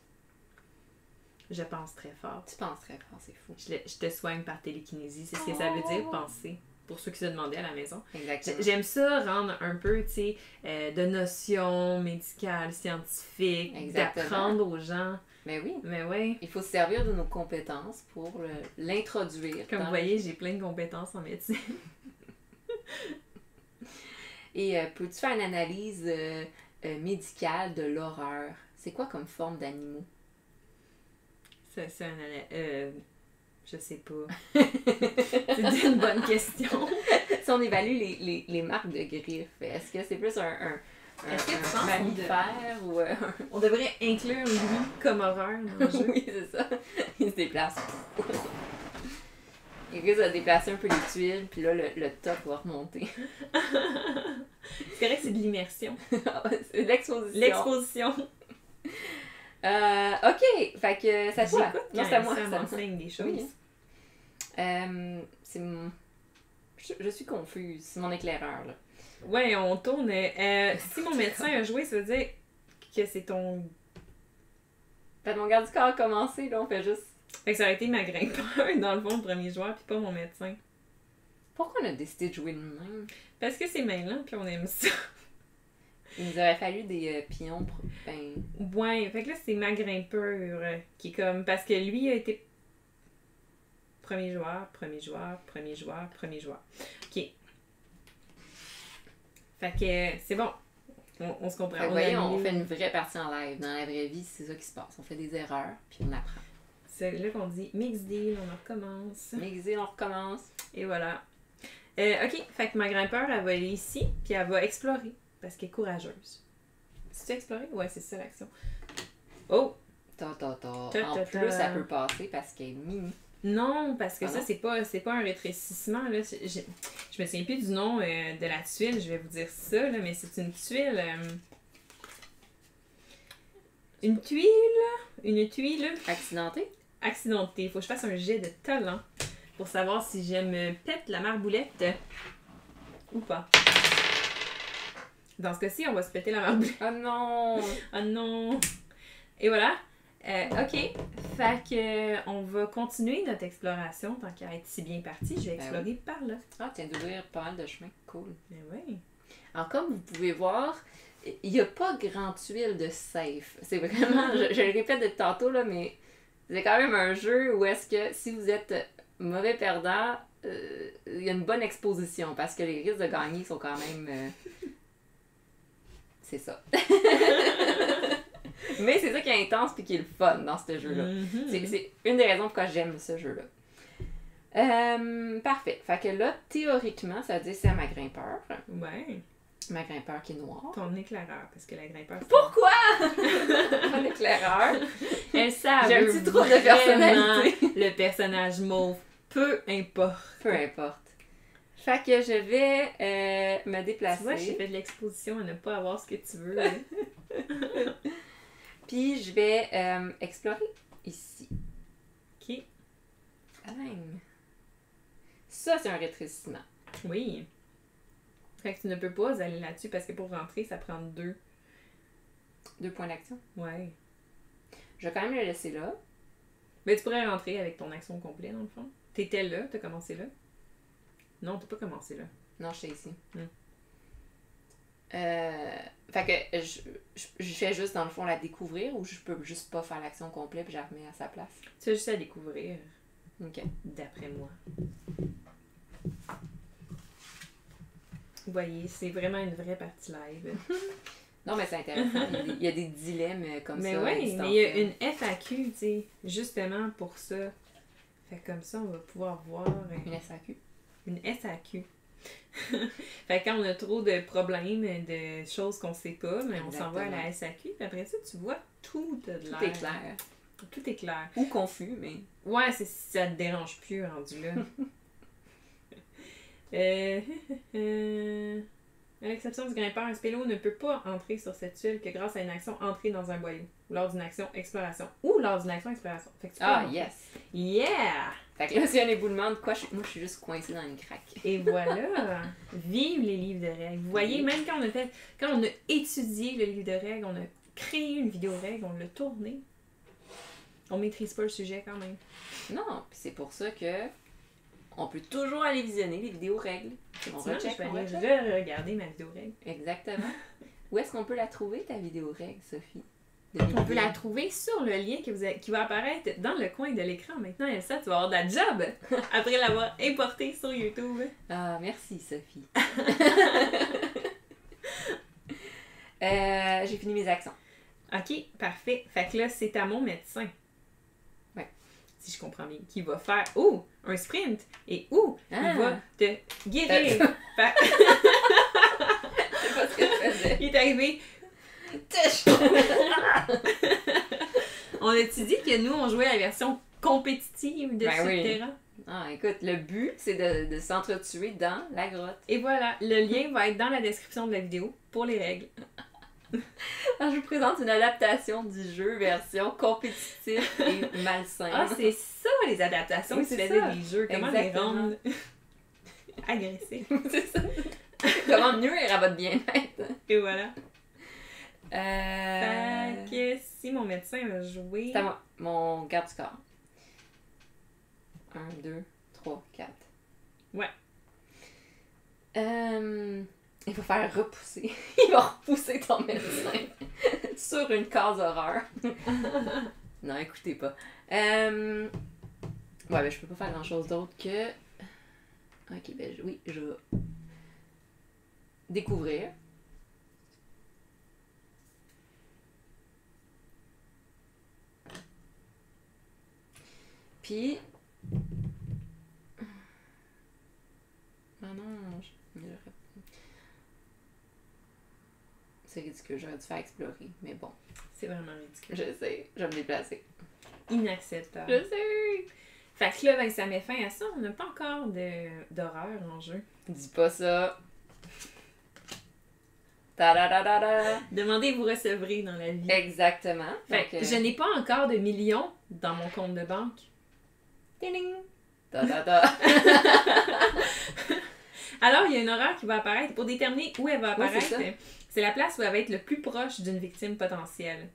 Je pense très fort. Tu penses très fort, c'est fou. Je te soigne par télékinésie, c'est ce que ça veut dire, penser. Pour ceux qui se demandaient à la maison. Exactement. J'aime ça rendre un peu, tu sais, de notions médicales, scientifiques, Exactement. d'apprendre aux gens. Mais oui, Mais ouais, il faut se servir de nos compétences pour l'introduire. comme vous voyez, j'ai plein de compétences en médecine. Et peux-tu faire une analyse médicale de l'horreur? C'est quoi comme forme d'animaux? C'est un... je sais pas. C'est une bonne question. Si on évalue les marques de griffes, est-ce que c'est plus Est-ce que tu penses mammifère ou... On devrait inclure lui comme horreur dans le jeu. Oui, c'est ça. Il se déplace. Il risque de déplacer un peu les tuiles, puis là, le top va remonter. C'est correct, c'est de l'immersion. C'est l'exposition. L'exposition. Ok, fait que ça te va. J'écoute Non, quand c'est à moi. ça c'est à moi. m'enseigne des choses. Oui. C'est mon... je suis confuse. C'est mon éclaireur, là. Ouais, on tourne. Si mon médecin a joué, ça veut dire que c'est ton... Fait que mon garde du corps a commencé, là, on fait juste... Fait que ça aurait été ma grimpeur, dans le fond, le premier joueur, puis pas mon médecin. Pourquoi on a décidé de jouer de même? Parce que c'est mêlant, puis on aime ça. Il nous aurait fallu des pions pour... Ben... Ouais, fait que là, c'est ma grimpeur qui est comme... Parce que lui a été... Premier joueur. Ok. Fait que c'est bon. On se comprend. Fait que voyez, on fait une vraie partie en live. Dans la vraie vie, c'est ça qui se passe. On fait des erreurs, puis on apprend. C'est là qu'on dit mix deal, on recommence. Mixer, on recommence. Et voilà. Ok, fait que ma grimpeur, elle va aller ici, puis elle va explorer, parce qu'elle est courageuse. C'est-tu explorer? Ouais, c'est ça l'action. Oh! En Ta, plus, ta. ça peut passer parce qu'elle est mini. Non, parce que Ah ça, non? c'est pas un rétrécissement. Là. Je me souviens plus du nom de la tuile, je vais vous dire ça, là, mais c'est une tuile. Une tuile Accidenté? Il faut que je fasse un jet de talent pour savoir si je me pète la marboulette ou pas. Dans ce cas-ci, on va se péter la marboulette. Oh non! Oh non! Et voilà. Ok. Fait que on va continuer notre exploration tant qu'à être si bien parti. Je vais explorer par là. Ah, tu viens d'ouvrir pas mal de chemins. Cool. Mais oui. Alors, comme vous pouvez voir, il n'y a pas grand tuile de safe. C'est vraiment, je le répète depuis tantôt, là, mais c'est quand même un jeu où est-ce que si vous êtes mauvais perdant, il y a une bonne exposition parce que les risques de gagner sont quand même... C'est ça. Mais c'est ça qui est intense et qui est le fun dans ce jeu-là. Mm-hmm. C'est une des raisons pourquoi j'aime ce jeu-là. Parfait. Fait que là, théoriquement, ça veut dire que c'est à ma grimpeur. Ouais. Ma grimpeur qui est noire. Ton éclaireur, parce que la grimpeur... Pourquoi? Mon éclaireur. Elsa J'ai un veut petit trou de vraiment personnalité. le personnage mauve. Peu importe. Peu importe. Fait que je vais me Tu déplacer. vois, j'ai fait de l'exposition à ne pas avoir ce que tu veux. Puis je vais explorer ici. Ok. Bang. Ça, c'est un rétrécissement. Oui. Fait que tu ne peux pas aller là-dessus parce que pour rentrer, ça prend 2. 2 points d'action. Ouais. Je vais quand même le laisser là. Mais tu pourrais rentrer avec ton action complète, dans le fond. T'étais là, t'as commencé là. Non, t'as pas commencé là. Non, je suis ici. Hmm. Fait que je fais juste, dans le fond, la découvrir ou je peux juste pas faire l'action complète puis je la remets à sa place? Tu as juste à découvrir, Ok. d'après moi. Vous voyez, c'est vraiment une vraie partie live. Non, mais c'est intéressant. Il y a des dilemmes comme Mais ça. oui, mais il y a une FAQ, tu sais, justement pour ça. Fait que comme ça, on va pouvoir voir Une SAQ. une SAQ. Fait que quand on a trop de problèmes, de choses qu'on sait pas, mais on s'en va à la SAQ, puis après ça, tu vois, tout a de l'air. Tout est clair. Tout est clair. Ou confus, mais... Ouais, ça te dérange plus rendu là. À l'exception du grimpeur, un spélo ne peut pas entrer sur cette tuile que grâce à une action entrée dans un boyau, ou lors d'une action exploration, ou lors d'une action exploration. Fait que tu peux Ah, rentrer. yes! Yeah! Fait que là, s'il y a un éboulement de quoi, moi, je suis juste coincée dans une craque. Et voilà! Vive les livres de règles! Vous voyez, même quand on a étudié le livre de règles, on a créé une vidéo règle, on l'a tourné. On maîtrise pas le sujet quand même. Non, puis c'est pour ça que on peut toujours aller visionner les vidéos règles. On Sinon, recheck, je vais on aller recheck. regarder ma vidéo règle. Exactement. Où est-ce qu'on peut la trouver, ta vidéo règle, Sophie? On peut la trouver sur le lien qui va apparaître dans le coin de l'écran. Maintenant, Elsa, tu vas avoir de la job après l'avoir importée sur YouTube. Ah, merci, Sophie. J'ai fini mes actions. Ok, parfait. Fait que là, c'est à mon médecin. Ouais. Si je comprends bien. Qui va faire un sprint et il va te guérir. Fait- C'est pas ce que je faisais. Il est arrivé. On a-tu dit que nous, on jouait la version compétitive de Ben oui. Subterra? Ah, écoute, le but, c'est de s'entretuer dans la grotte. Et voilà, le lien va être dans la description de la vidéo pour les règles. Alors, je vous présente une adaptation du jeu version compétitif et malsain. Ah, c'est ça les adaptations Oui, que tu c'est faisais ça. des jeux. Comment Exactement. les rendre agressifs. C'est ça. Comment nuire à votre bien-être. Et voilà. Fait Fait que si mon médecin va jouer. c'est à moi. Mon garde du corps. 1, 2, 3, 4. Ouais. Il va faire repousser. Il va repousser ton médecin sur une case horreur. Non, écoutez pas. Ouais, ben je peux pas faire grand chose d'autre que. Ok, ben oui, je vais découvrir. Puis. Ah non, c'est ridicule, j'aurais dû faire explorer, mais bon. C'est vraiment ridicule. Je sais, je vais me déplacer. Inacceptable. Je sais! Fait que là, ben, ça met fin à ça. On n'a pas encore d'horreur en jeu. Dis pas ça! Ta-da-da-da-da! Demandez, vous recevrez dans la vie. Exactement. Fait Donc, que je n'ai pas encore de millions dans mon compte de banque. Ding! Ta-da-da! Alors, il y a une horreur qui va apparaître. Pour déterminer où elle va Oui, apparaître, c'est ça. c'est la place où elle va être le plus proche d'une victime potentielle.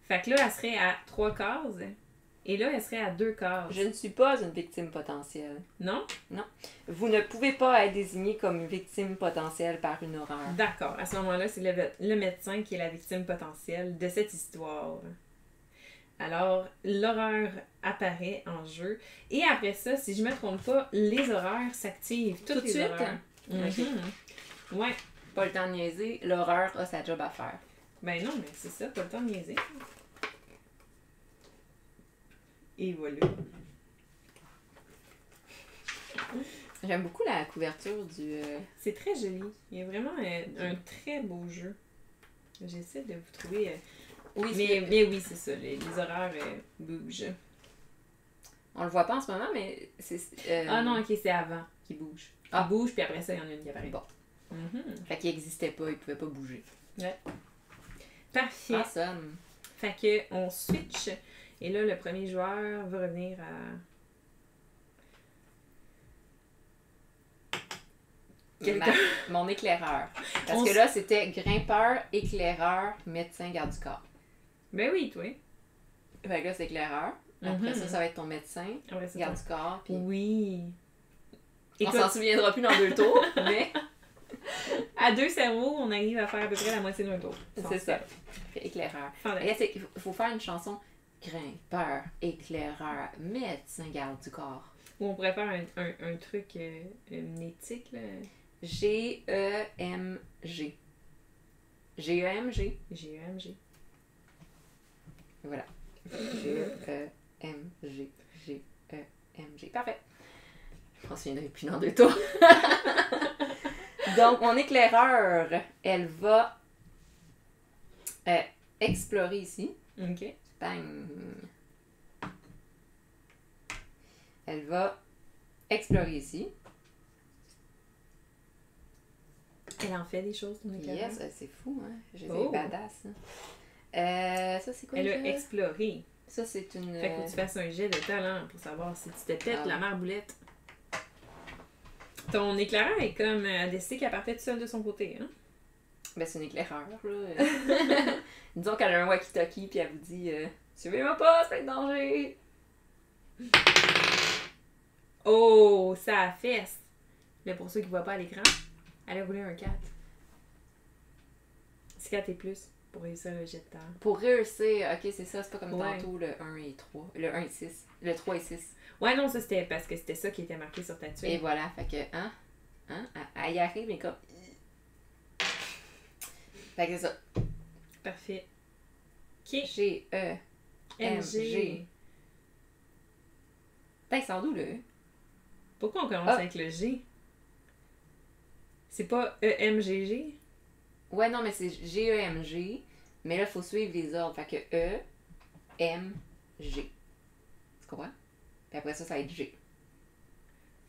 Fait que là, elle serait à 3 cases. Et là, elle serait à 2 cases. Je ne suis pas une victime potentielle. Non? Vous ne pouvez pas être désigné comme une victime potentielle par une horreur. D'accord. À ce moment-là, c'est le médecin qui est la victime potentielle de cette histoire. Alors, l'horreur apparaît en jeu. Et après ça, si je me trompe pas, les horreurs s'activent. Tout de Toutes les suite? horreurs. Ok. Ouais. Pas le temps de niaiser, l'horreur a sa job à faire. Ben non, mais c'est ça, pas le temps de niaiser. Et voilà. J'aime beaucoup la couverture du... C'est très joli. Il y a vraiment un très beau jeu. J'essaie de vous trouver... Oui, mais oui, c'est ça. Les horaires bougent. On le voit pas en ce moment, mais c'est... Ah non, ok, c'est avant qu'il bouge. Ah. Il bouge, puis après ça, il y en a une qui apparaît. Bon. Mhm. Fait qu'il existait pas, il pouvait pas bouger. Ouais. Parfait. Awesome. Fait que on switch. Et là, le premier joueur va revenir à... Mon éclaireur. Parce que là, c'était grimpeur, éclaireur, médecin, garde du corps. Ben oui, toi. Fait que là, c'est éclaireur. Après ça, ça va être ton médecin, Après ça, garde du corps. Puis oui. on s'en souviendra plus dans 2 tours, mais à 2 cerveaux, on arrive à faire à peu près la moitié d'un tour. c'est ça. Éclaireur. Et là, il faut faire une chanson grimpeur, éclaireur, médecin, garde du corps. Ou on pourrait faire un truc éthique, là. G-E-M-G. G-E-M-G. G-E-M-G. Voilà. G-E-M-G. G-E-M-G. Parfait. Je m'en souviendrai plus dans 2 tours. Donc, mon éclaireur, elle va explorer ici. Ok. Bang. Elle va explorer ici. Elle en fait des choses, ton éclaireur? Yes, c'est fou, hein? J'ai Oh. des badass. Hein? Ça, c'est quoi Elle a déjà? exploré. Ça, c'est une... Fait que tu fasses un jet de talent pour savoir si tu te pètes la marboulette. Ton éclaireur est comme elle a décidé qu'elle partait toute seule de son côté, hein? Ben, c'est une éclaireur, là. Disons qu'elle a un walkie-talkie, puis elle vous dit suivez-moi pas, c'est plein de danger. Oh, ça a fesse! Là, pour ceux qui ne voient pas à l'écran, elle a roulé un 4. C'est 4 et plus pour réussir le jet de talent. Pour réussir, ok, c'est ça, c'est pas comme Ouais. tantôt le 1 et 3. Le 1 et 6. Le 3 et 6. Ouais, non, ça c'était parce que c'était ça qui était marqué sur ta tuile. Et voilà, fait que, elle y arrive, mais comme. Fait que c'est ça. Parfait. Ok. G-E-M-G. MG. Putain, il sort d'où, le E? Pourquoi on commence Ah. avec le G? C'est pas E-M-G-G? Ouais, non, mais c'est G-E-M-G. Mais là, il faut suivre les ordres. Fait que E-M-G. Tu comprends? Puis après ça, ça va être G.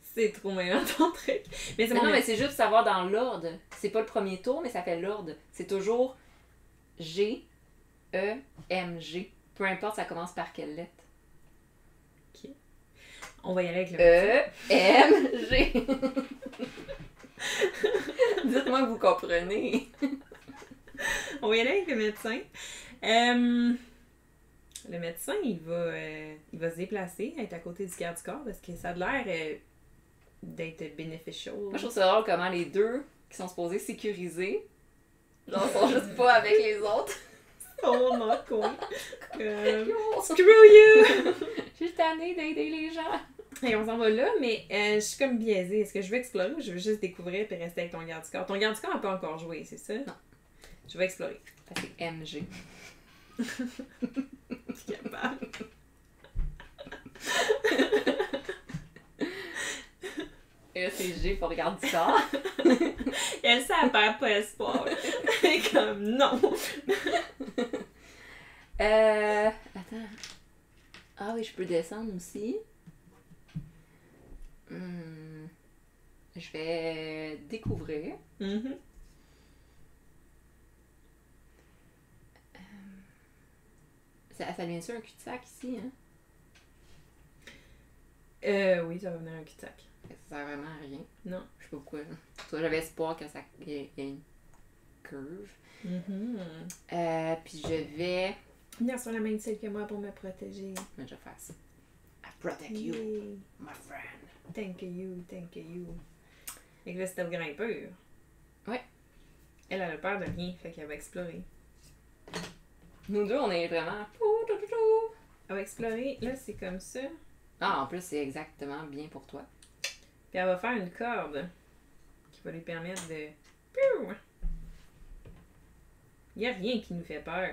C'est trop méchant ton truc. Mais c'est Mais mon non, mais c'est juste savoir dans l'ordre. C'est pas le premier tour, mais ça fait l'ordre. C'est toujours G, E, M, G. Peu importe, ça commence par quelle lettre. On va y aller avec le E, M, G. Dites-moi que vous comprenez. On va y aller avec le médecin. Le médecin, il va se déplacer, être à côté du garde du corps parce que ça a l'air d'être beneficial. Moi, je trouve ça drôle comment les deux qui sont supposés sécuriser, genre, sont juste pas avec les autres. Oh non, quoi. Yo, Screw you! je suis tannée d'aider les gens. Et on s'en va là, mais je suis comme biaisée. Est-ce que je veux explorer ou je veux juste découvrir et rester avec ton garde du corps? Ton garde du corps n'a pas encore joué, c'est ça? Non. Je vais explorer. C'est MG. Je suis capable. Et là, c'est G pour regarder du corps. Elle, ça elle perd pas espoir. Elle est comme non. Attends. Ah oui, je peux descendre aussi. Je vais découvrir. Mhm. Ça devient-tu un cul-de-sac ici, hein? Oui, ça va venir un cul-de-sac. Ça sert vraiment à rien. Non. Je sais pas pourquoi. Toi, j'avais espoir que ça y ait une curve. Mhm. Puis je vais. Viens sur la même celle que moi pour me protéger. Mais je vais faire ça. I protect you, Yay. my friend. Thank you, thank you. Et que là, c'était le grimpeur. Ouais. Elle a peur de rien, fait qu'elle va explorer. Nous deux, on est vraiment. Elle va explorer, là, c'est comme ça. Ah, en plus, c'est exactement bien pour toi. Puis elle va faire une corde qui va lui permettre de... Piou! Il n'y a rien qui nous fait peur.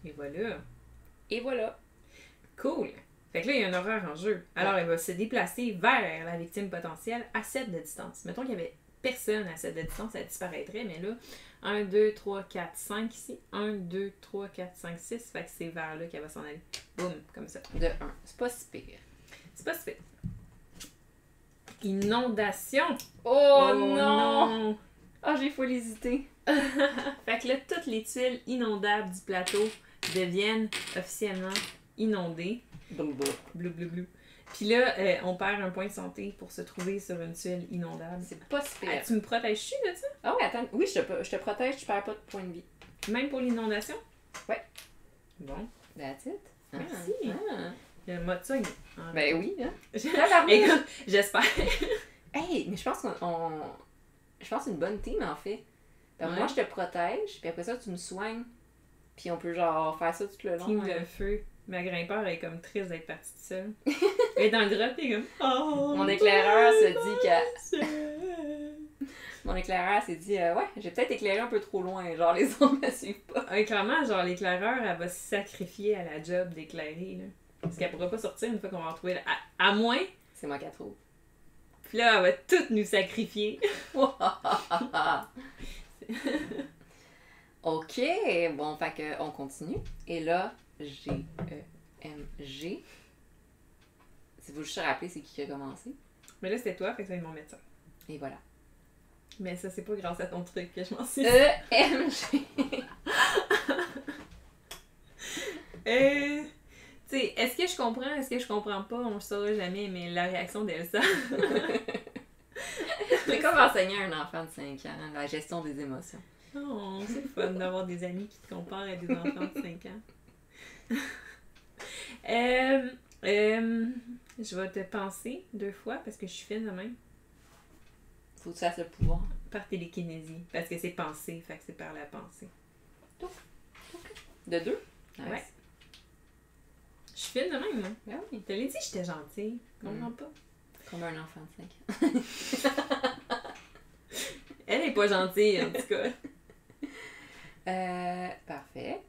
Et voilà. Et voilà. Cool. Fait que là, il y a un horreur en jeu. Alors, elle va se déplacer vers la victime potentielle à 7 de distance. Mettons qu'il y avait personne à 7 de distance, elle disparaîtrait, mais là, 1, 2, 3, 4, 5 ici. 1, 2, 3, 4, 5, 6. Fait que c'est vers là qu'elle va s'en aller. Boum, comme ça. De 1. C'est pas si pire. C'est pas si pire. Inondation! Oh, non! Ah, j'ai full hésité. Fait que là, toutes les tuiles inondables du plateau deviennent officiellement inondées. Blou, blou. Blou, blou, blou. Puis là, on perd un point de santé pour se trouver sur une tuile inondable. C'est pas si pire. Ah, tu me protèges-tu de ça? Ah ouais, attends. Oui, je te protège, tu perds pas de points de vie. Même pour l'inondation? Ouais. Bon. That's it. Merci. Ah. Le mode ça, Ben oui, hein. Écoute, j'espère. Hey, mais je pense Je pense que c'est une bonne team, en fait. Donc, Ouais. moi, je te protège, puis après ça, tu me soignes. Puis on peut, genre, faire ça tout le long. Team le feu. Ma grimpeur elle est comme triste d'être partie toute seule. Elle est dans le drop, elle est comme oh, Mon éclaireur se dit que... que. Mon éclaireur s'est dit, ouais, j'ai peut-être éclairé un peu trop loin. Genre, les autres me suivent pas. Ouais, clairement, genre, l'éclaireur, elle va se sacrifier à la job d'éclairer, là. Parce qu'elle pourra pas sortir une fois qu'on va retrouver. À moins. C'est moi qui la trouve. Puis là, elle va toutes nous sacrifier. Ok, bon, fait que on continue. Et là, G-E-M-G. Si vous juste rappeler, c'est qui a commencé. Mais là, c'était toi, fait que ça va être mon médecin. Et voilà. Mais ça, c'est pas grâce à ton truc que je m'en suis. E-M-G. Tu sais, est-ce que je comprends, est-ce que je comprends pas, on le saura jamais, mais la réaction d'Elsa. C'est comme enseigner à un enfant de 5 ans, la gestion des émotions. Oh, c'est le fun d'avoir des amis qui te comparent à des enfants de 5 ans. Je vais te penser 2 fois parce que je suis fine de même. Faut que tu fasses le pouvoir. Par télékinésie. Parce que c'est pensée, fait que c'est par la pensée. De 2? Ouais. Je suis fine de même, moi. Ben oui. Je te l'ai dit, j'étais gentille. Je comprends pas. Comme un enfant de 5 ans. Elle est pas gentille, en tout cas. Parfait.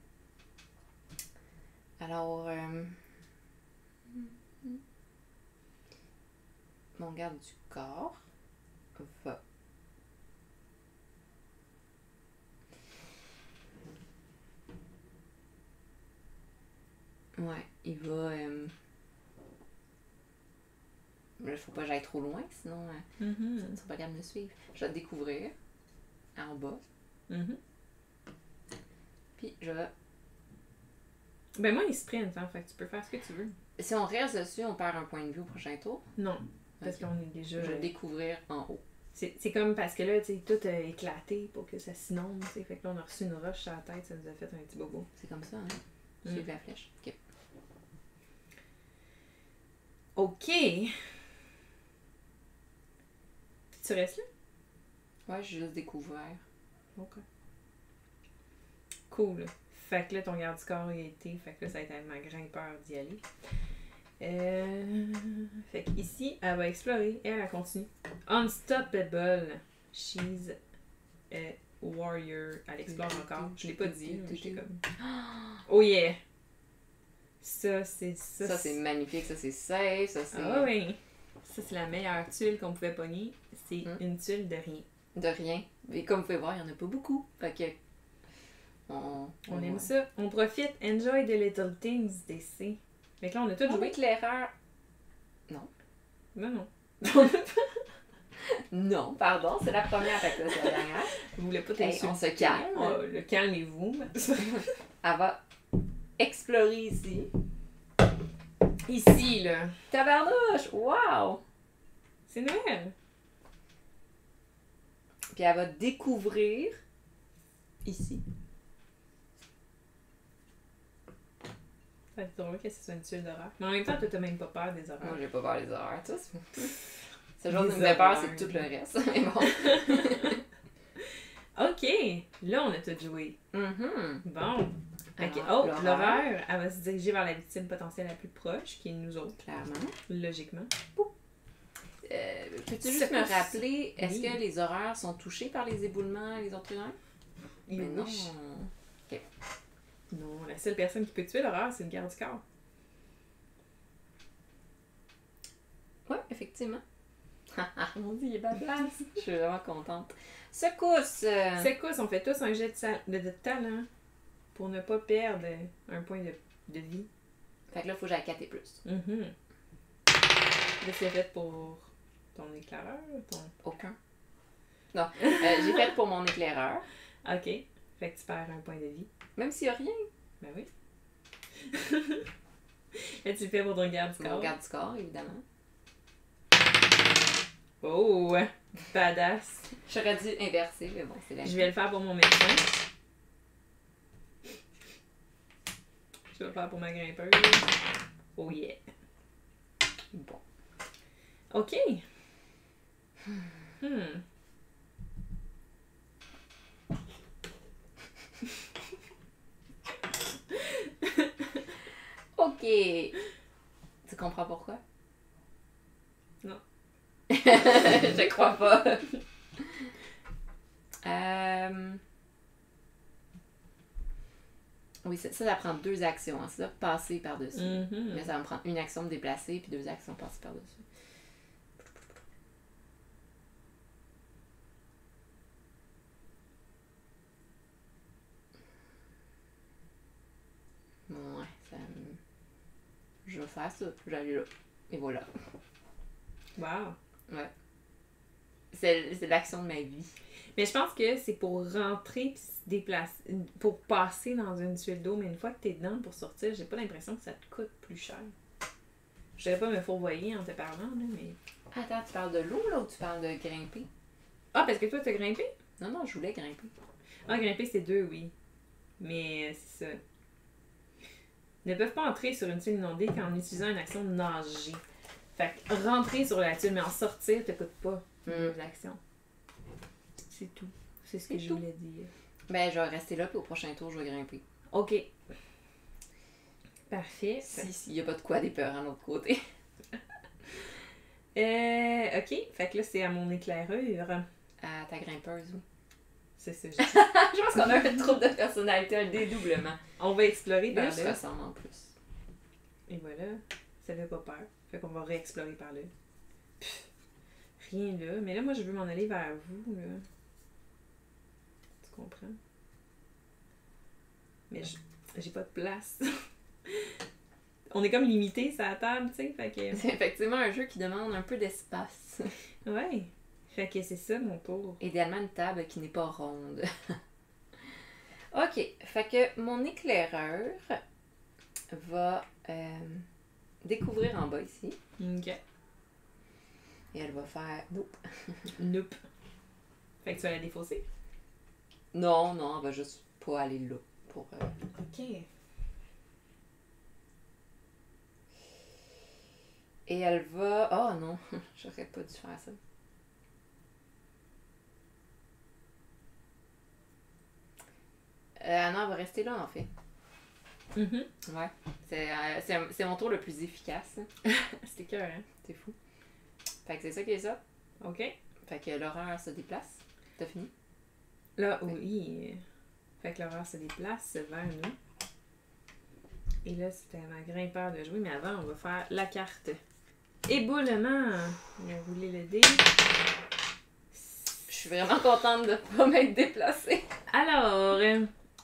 Alors, mon garde du corps va il va là, faut pas que j'aille trop loin, sinon ça ne sera pas capable de me suivre. Je vais te découvrir en bas. Puis je vais... Ben moi, il sprint, hein, fait que tu peux faire ce que tu veux. Si on reste dessus, on perd un point de vue au prochain tour. Non, parce Ok. qu'on est déjà... Je vais découvrir en haut. C'est comme parce que là, tu sais, tout a éclaté pour que ça s'inonde, tu sais. Fait que là, on a reçu une roche sur la tête, ça nous a fait un petit bobo. C'est comme ça, hein? Suivre la flèche. Ok. OK! Tu restes là? Ouais, j'ai juste découvert. OK. Cool. Fait que là, ton garde du corps y a été. Fait que là, ça a été ma grimpeur d'y aller. Fait qu'ici, elle va explorer. Et elle continue. Unstoppable. She's a warrior. Elle explore encore. Je l'ai pas dit. J'étais comme... Oh yeah! Ça, c'est ça. Ça, c'est magnifique. Ça, c'est safe. Ça, c'est... Ah oui! Ça, c'est la meilleure tuile qu'on pouvait pogner. C'est une tuile de rien. De rien. Et comme vous pouvez voir, il n'y en a pas beaucoup. Fait que... On aime ça. On profite. Enjoy the little things, they say. Fait que là, on a tout joué. Éclaireur. Non, non. Non, pardon, c'est la première, fait que là, c'est la dernière. Vous voulez pas Hey, t'insulter. on se calme. Oh, calmez-vous. Elle va explorer ici. Ici, là. Tabarnouche! Wow! C'est Noël. Puis elle va découvrir ici. Ça va être drôle que ce soit une tuile d'horreur. Mais en même temps, toi, t'as même pas peur des horreurs. Moi, j'ai pas peur des horreurs, ça. Ce genre de Des me fait peur, horreurs. c'est tout le reste. Mais bon. OK. Là, on a tout joué. Mhm. Bon. OK. Alors, Oh, l'horreur. l'horreur, elle va se diriger vers la victime potentielle la plus proche, qui est nous autres, Clairement. logiquement. Peux-tu juste me rappeler, est-ce Oui. que les horreurs sont touchées par les éboulements et les autres humains? Il Mais non. wish. Non, la seule personne qui peut tuer l'horreur, c'est le garde du corps. effectivement. Mon Dieu, il est badass. Je suis vraiment contente. Secousse! Secousse, on fait tous un jet de talent pour ne pas perdre un point de vie. Fait que là, il faut que j'aille 4 et plus. Mhm. Là, c'est fait pour ton éclaireur? Aucun. Non, j'ai fait pour mon éclaireur. Ok. Fait que tu perds un point de vie. Même s'il n'y a rien. Ben oui. Et tu le fais pour ton garde-score. Mon garde du corps, évidemment. Oh! Badass. J'aurais dû inverser, mais bon, c'est la Je vais le faire pour mon médecin. Je vais le faire pour ma grimpeuse. Oh yeah. Bon. Ok. Ok. Tu comprends pourquoi? Non. Je crois pas. Oui, ça prend 2 actions. Hein. Ça doit passer par-dessus. Mhm. Mais ça va me prendre une action de déplacer puis 2 actions de passer par-dessus. Ouais, ça me... Je vais faire ça. Je vais aller là. Et voilà. Wow. Ouais. C'est l'action de ma vie. Mais je pense que c'est pour rentrer pis se déplacer, pour passer dans une tuile d'eau, mais une fois que t'es dedans pour sortir, j'ai pas l'impression que ça te coûte plus cher. Je dirais pas me fourvoyer en te parlant, là, mais... Attends, tu parles de l'eau là ou tu parles de grimper? Ah, parce que toi, t'as grimpé? Non, non, je voulais grimper. Ah, grimper, c'est 2, oui. Mais c'est ça. Ils ne peuvent pas entrer sur une tuile inondée qu'en utilisant une action de nager. Fait que rentrer sur la tuile, mais en sortir, te coûte pas l'action. C'est tout. C'est ce que je voulais dire. Ben, je vais rester là, puis au prochain tour, je vais grimper. Ok. Parfait. S'il n'y a pas de quoi d'épeurant de l'autre côté. Ok. Fait que là, c'est à mon éclaireur. À ta grimpeuse, oui. C'est ça. Je pense qu'on a un trouble de personnalité, un dédoublement. On va explorer par Là, je là. ressemble en plus. Et voilà. Ça fait pas peur. Fait qu'on va réexplorer par là. Pff, rien là. Mais là, moi, je veux m'en aller vers vous, là. Tu comprends? Mais j'ai pas de place. On est comme limité sur la table, tu sais. Fait que... C'est effectivement un jeu qui demande un peu d'espace. Ouais. Fait que c'est ça, mon tour. Idéalement, une table qui n'est pas ronde. Ok. Fait que mon éclaireur va découvrir en bas ici. Ok. Et elle va faire... Nope. Nope. Fait que tu vas la défausser? Non, non, elle va juste pas aller là. Pour, Ok. Et elle va... Oh non, j'aurais pas dû faire ça. Non, elle va rester là, en fait. Ouais. C'est mon tour le plus efficace. C'était cœur, hein? C'est fou. Fait que c'est ça qui est ça. Ok. Fait que l'horreur se déplace. T'as fini? Là, oui. Fait que l'horreur se déplace vers nous. Et là, c'était ma grimpeur de jouer. Mais avant, on va faire la carte. Éboulement. On va rouler le dé. Je suis vraiment contente de pas m'être déplacée. Alors,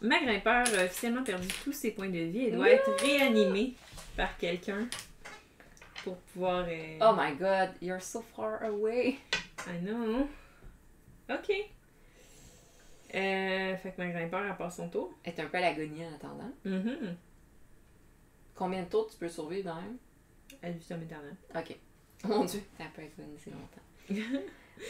ma grimpeur a officiellement perdu tous ses points de vie. Elle doit être réanimée par quelqu'un pour pouvoir... Oh my god, you're so far away. I know. Ok. Fait que ma grimpeur, elle passe son tour. Elle est un peu à l'agonie en attendant. Mm-hmm. Combien de tours tu peux survivre dans même? Elle vit comme éternelle. Ok. Mon dieu, ça peut agoniser longtemps.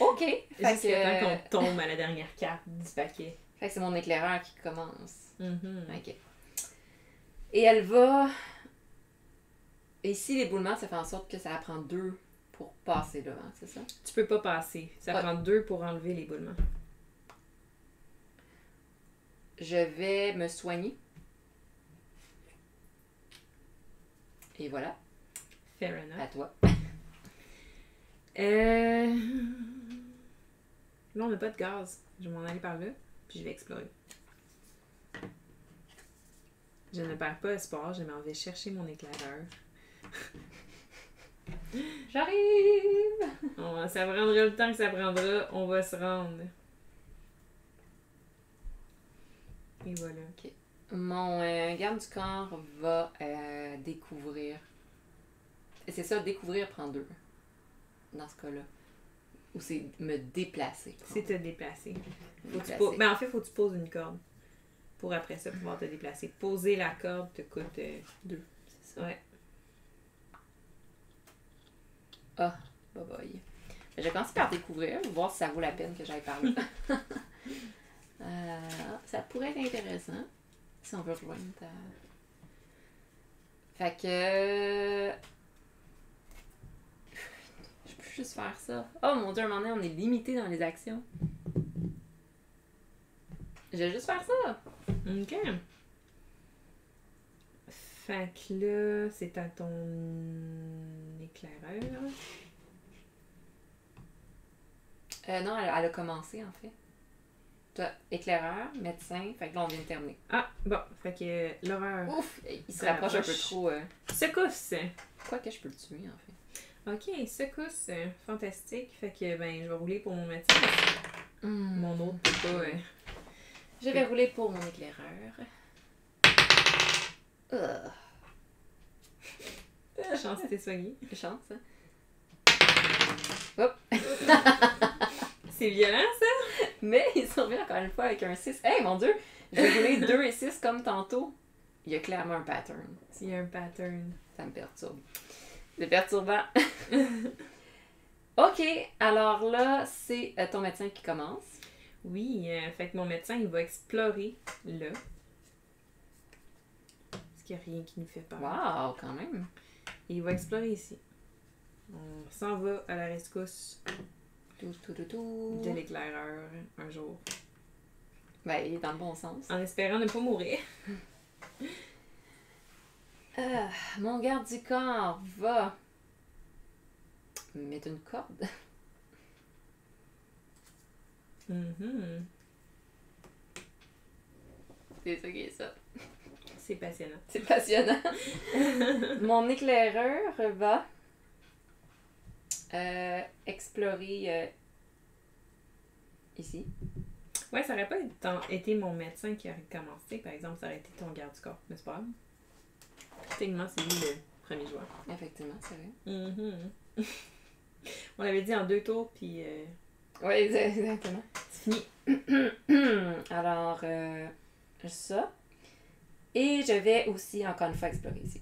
Ok. Fait Jusqu'à temps que... qu'on tombe à la dernière carte du paquet. Fait que c'est mon éclaireur qui commence. Mm-hmm. Ok. Et elle va... Et ici, l'éboulement, ça fait en sorte que ça prend 2 pour passer là, hein, c'est ça? Tu peux pas passer. Ça prend 2 pour enlever l'éboulement. Je vais me soigner. Et voilà. Fair enough. À toi. Là, on n'a pas de gaz. Je vais m'en aller par là, puis je vais explorer. Je ne perds pas espoir, je m'en vais chercher mon éclaireur. J'arrive! Ça prendra le temps que ça prendra, on va se rendre. Et voilà. Ok. Mon garde du corps va découvrir. C'est ça, découvrir prend 2. Dans ce cas-là. Ou c'est me déplacer. C'est te déplacer. Déplacer. Mais en fait, faut que tu poses une corde. Pour après ça pouvoir te déplacer. Poser la corde te coûte 2. C'est ça. Ouais. Ah, bye bye. Je vais commencer par découvrir, voir si ça vaut la peine que j'aille par là. Ça pourrait être intéressant. Si on veut rejoindre ta. Fait que. Je peux juste faire ça. Oh mon dieu, à un moment donné, on est limité dans les actions. Je vais juste faire ça. Ok. Fait que là, c'est à ton éclaireur. Non, elle a commencé en fait. Toi, éclaireur, médecin, fait que là on vient de terminer. Ah, bon. Fait que l'horreur. Ouf! Il se rapproche un peu trop. Secousse. Quoi que je peux le tuer en fait. Ok, secousse. Fantastique. Fait que, ben, je vais rouler pour mon médecin. Mon autre peut pas. Je vais rouler pour mon éclaireur. Chance que t'es soigné. Chance, hein? Hop! C'est violent, ça? Mais il survit encore une fois avec un 6. Hey, mon dieu! Je vais rouler 2 et 6 comme tantôt. Il y a clairement un pattern. Il y a un pattern. Ça me perturbe. C'est perturbant. Ok, alors là, c'est ton médecin qui commence. Oui, fait que mon médecin, il va explorer là. Parce qu'il n'y a rien qui nous fait peur. Wow, quand même. Et il va explorer ici. On s'en va à la rescousse de l'éclaireur un jour. Ben, il est dans le bon sens. En espérant ne pas mourir. Mon garde du corps va mettre une corde. Mhm. C'est ça qui est ça. C'est passionnant. C'est passionnant. Mon éclaireur va explorer ici. Ouais, ça aurait pas été mon médecin qui aurait commencé, par exemple, ça aurait été ton garde du corps, mais c'est pas grave. Techniquement, c'est lui le premier joueur. Effectivement, c'est vrai. Mhm. On l'avait dit en 2 tours, puis... Oui, exactement. C'est fini. Alors, ça. Et je vais aussi, encore une fois, explorer ici.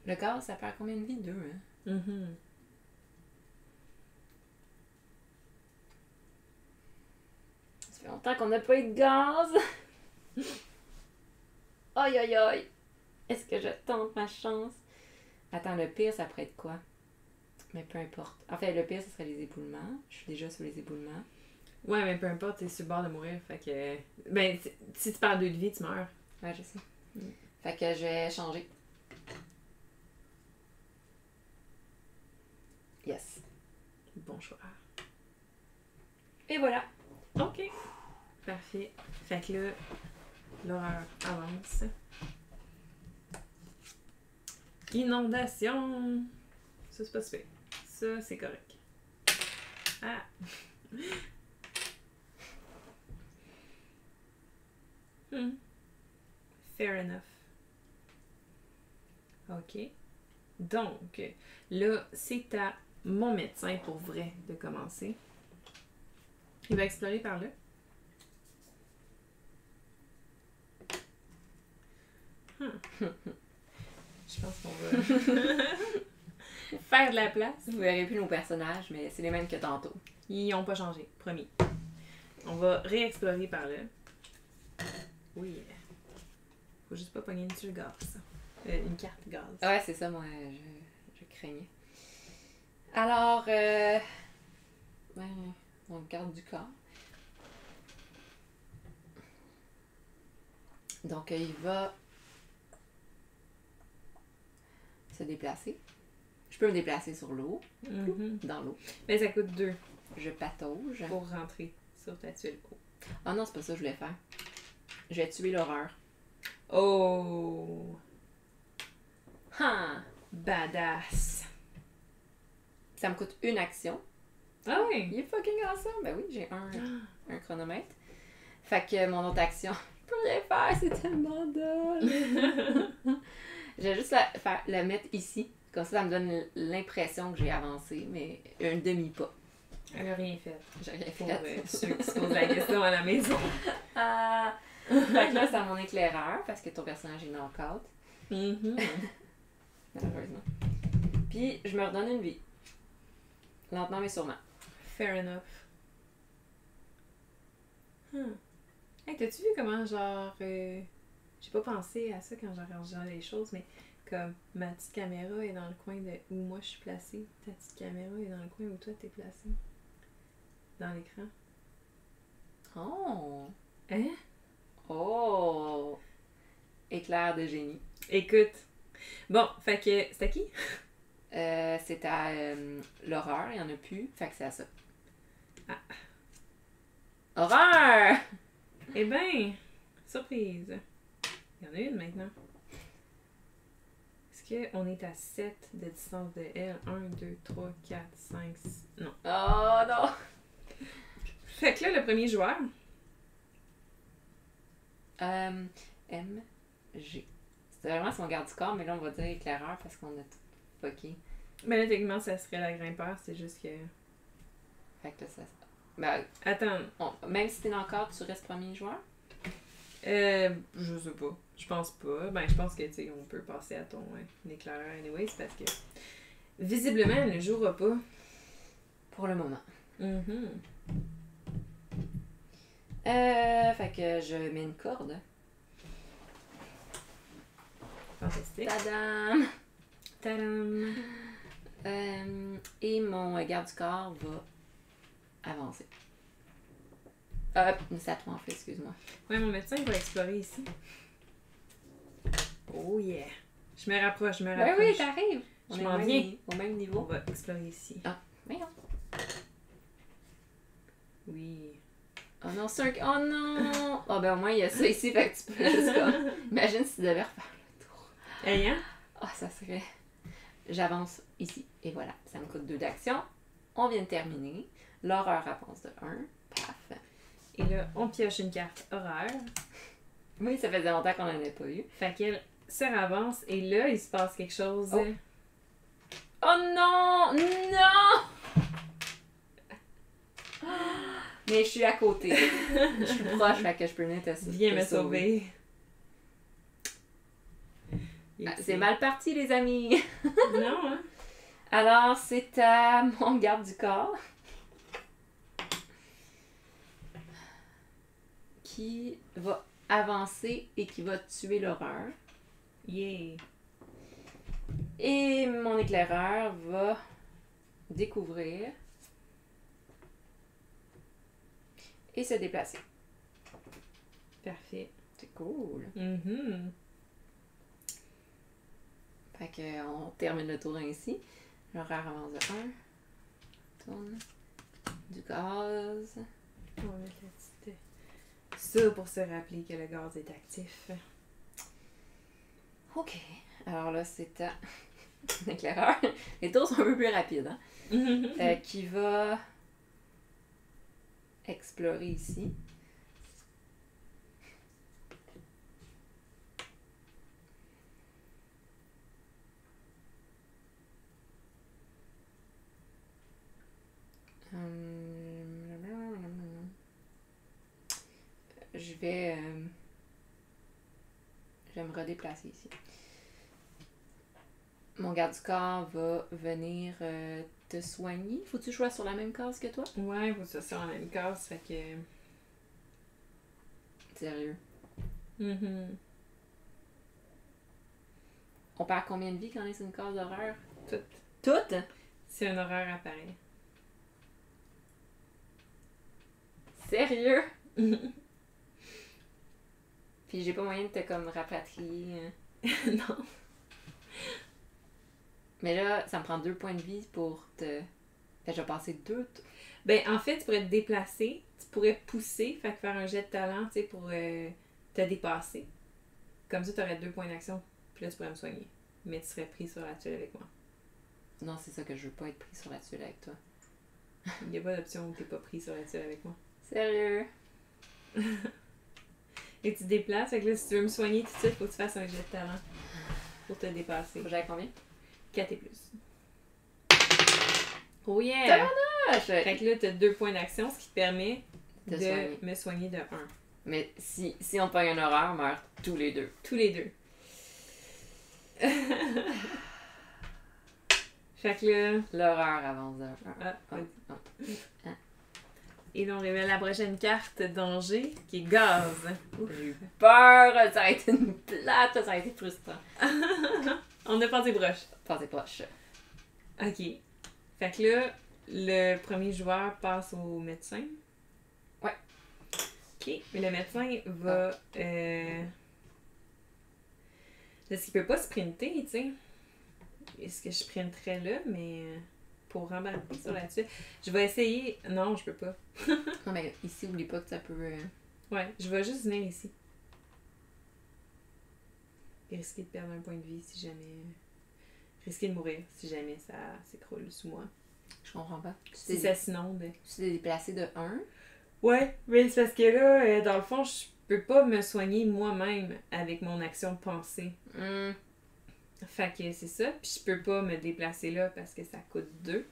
Le gaz, ça perd combien de vie? 2, hein? Mhm. Ça fait longtemps qu'on n'a pas eu de gaz. Aïe, aïe, aïe. Est-ce que je tente ma chance? Attends, le pire, ça pourrait être quoi? Mais peu importe. En fait, le pire, ce serait les éboulements. Je suis déjà sur les éboulements. Ouais, mais peu importe, t'es sur le bord de mourir, fait que... Ben, si tu perds 2 de vie, tu meurs. Ouais, je sais. Fait que je vais changer. Yes. Bon choix. Et voilà. Ok. Parfait. Fait que là, l'horreur avance. Inondation. Ça, c'est pas super. Ça, c'est correct. Ah! Fair enough. Ok. Donc, là, c'est à mon médecin pour vrai de commencer. Il va explorer par là. Je pense qu'on va faire de la place. Vous verrez plus nos personnages, mais c'est les mêmes que tantôt. Ils n'ont pas changé, promis. On va réexplorer par là. Oui. Faut juste pas pogner une sur le gaz. Une carte gaz. Ouais, c'est ça, moi, je craignais. Alors, on garde du corps. Donc, il va se déplacer. Je peux me déplacer sur l'eau, dans l'eau. Mais ça coûte 2 Je patauge. pour rentrer sur ta tuile. Ah non, c'est pas ça que je voulais faire. Je vais tuer l'horreur. Oh! Ha! Badass! Ça me coûte une action. Ah oui! Il est fucking awesome! Ben oui, j'ai un chronomètre. Fait que mon autre action, je peux rien faire, c'est tellement dole! Je vais juste la mettre ici. Comme ça me donne l'impression que j'ai avancé, mais un demi-pas. Elle a rien fait. J'ai rien Pour fait. ceux qui se posent la question à la maison. Ah! Fait que là, c'est à mon éclaireur, parce que ton personnage est knock-out, malheureusement. Puis, je me redonne une vie. Lentement mais sûrement. Fair enough. Hey, t'as-tu vu comment, genre... j'ai pas pensé à ça quand j'arrangeais les choses, mais comme ma petite caméra est dans le coin de où moi je suis placée, ta petite caméra est dans le coin où toi t'es placée. Dans l'écran. Oh! Hein? Oh! Éclair de génie. Écoute. Bon, fait que... C'était qui? C'est à l'horreur, il n'y en a plus, fait que c'est à ça. Ah. Horreur! Eh ben, surprise. Il y en a une maintenant. Est-ce qu'on est à 7 de distance de elle? 1, 2, 3, 4, 5, 6... Non. Oh non! Fait que là, le premier joueur... MG. C'était vraiment son garde du corps, mais là on va dire éclaireur parce qu'on a tout fucké. Mais là, techniquement, ça serait la grimpeur, c'est juste que... Fait que là, ça... Ben, Attends, même si t'es encore, tu restes premier joueur? je sais pas. Je pense pas. Ben, je pense que, tu sais, on peut passer à ton éclaireur anyways, parce que... Visiblement, elle ne jouera pas. Pour le moment. Mm-hmm. Fait que je mets une corde. Fantastique. Tadam! Tadam! Et mon garde du corps va avancer. C'est à toi en fait, excuse-moi. Ouais, mon médecin, il va explorer ici. Oh yeah! Je me rapproche, Ben oui, t'arrives! Je m'en viens. Au même On niveau. va explorer ici. Voyons. Oui. Oh non, c'est un... Oh non! Oh ben au moins il y a ça ici, fait que tu peux juste comme... Imagine si tu devais refaire le tour. Hey, hein? Ah, ça serait... J'avance ici. Et voilà, ça me coûte 2 d'action. On vient de terminer. L'horreur avance de 1. Paf. Et là, on pioche une carte horreur. Oui, ça faisait longtemps qu'on n'en avait pas eu. Fait qu'elle se avance et là, il se passe quelque chose. Oh. Oh non! Non! Mais je suis à côté. Je suis proche, fait que je peux venir te Viens me sauver. Ah, c'est mal parti, les amis. Non, hein? Alors, c'est à mon garde du corps qui va avancer et qui va tuer l'horreur. Yeah! Et mon éclaireur va découvrir et se déplacer. Parfait. C'est cool. Mm-hmm. Fait qu'on termine le tour ainsi. L'horreur avance de 1. Tourne. Du gaz. On va mettre la petite... Ça pour se rappeler que le gaz est actif. Ok. Alors là, c'est à l'éclaireur. Les tours sont un peu plus rapides, hein? Qui va explorer ici. Je vais me redéplacer ici. Mon garde du corps va venir te soigner. Faut-tu que je sois sur la même case que toi? Ouais, faut que ça soit en même case, fait que... Sérieux. Mm-hmm. On perd combien de vie quand on est sur une case d'horreur? Tout. Toutes? Si un horreur apparaît. Sérieux? Puis j'ai pas moyen de te comme rapatrier. Non. Mais là, ça me prend 2 points de vie pour te... Fait que je vais passer 2... Ben, en fait, tu pourrais te déplacer, tu pourrais pousser, fait que faire un jet de talent, tu sais, pour te dépasser. Comme ça, t'aurais 2 points d'action. Puis là, tu pourrais me soigner. Mais tu serais pris sur la tuile avec moi. Non, c'est ça que je veux pas être pris sur la tuile avec toi. Il n'y a pas d'option où t'es pas pris sur la tuile avec moi. Sérieux? Et tu te déplaces. Fait que là, si tu veux me soigner tout de suite, faut que tu fasses un jet de talent. Pour te dépasser. Faut que j'aille combien? 4 et plus. Oh yeah! Ah, Fait que là, t'as 2 points d'action, ce qui te permet De de soigner. me soigner de 1. Mais si on pogne un horreur, on meurt tous les deux. Tous les deux. Fait que là... L'horreur avance d'un. Ah, Ah, vas-y. ah. Et là, on révèle la prochaine carte danger, qui est gaz. J'ai eu peur, ça a été une plate, ça a été frustrant. On a passé broche. Pensez proche. Ok. Fait que là, le premier joueur passe au médecin. Ouais. Ok. Mais le médecin va... Parce qu'il peut pas sprinter, tu sais. Est-ce que je sprinterais là, mais... Pour rembarquer sur la tuile. Je vais essayer... Non, je peux pas. Non, mais ici, oublie pas que ça peut. Ouais, je vais juste venir ici. Et risquer de perdre un point de vie si jamais... Risquer de mourir si jamais ça s'écroule sous moi. Je comprends pas. Si ça s'inonde. Tu t'es déplacé de 1. Ouais, mais c'est parce que là, dans le fond, je peux pas me soigner moi-même avec mon action de pensée. Fait que c'est ça. Puis je peux pas me déplacer là parce que ça coûte 2.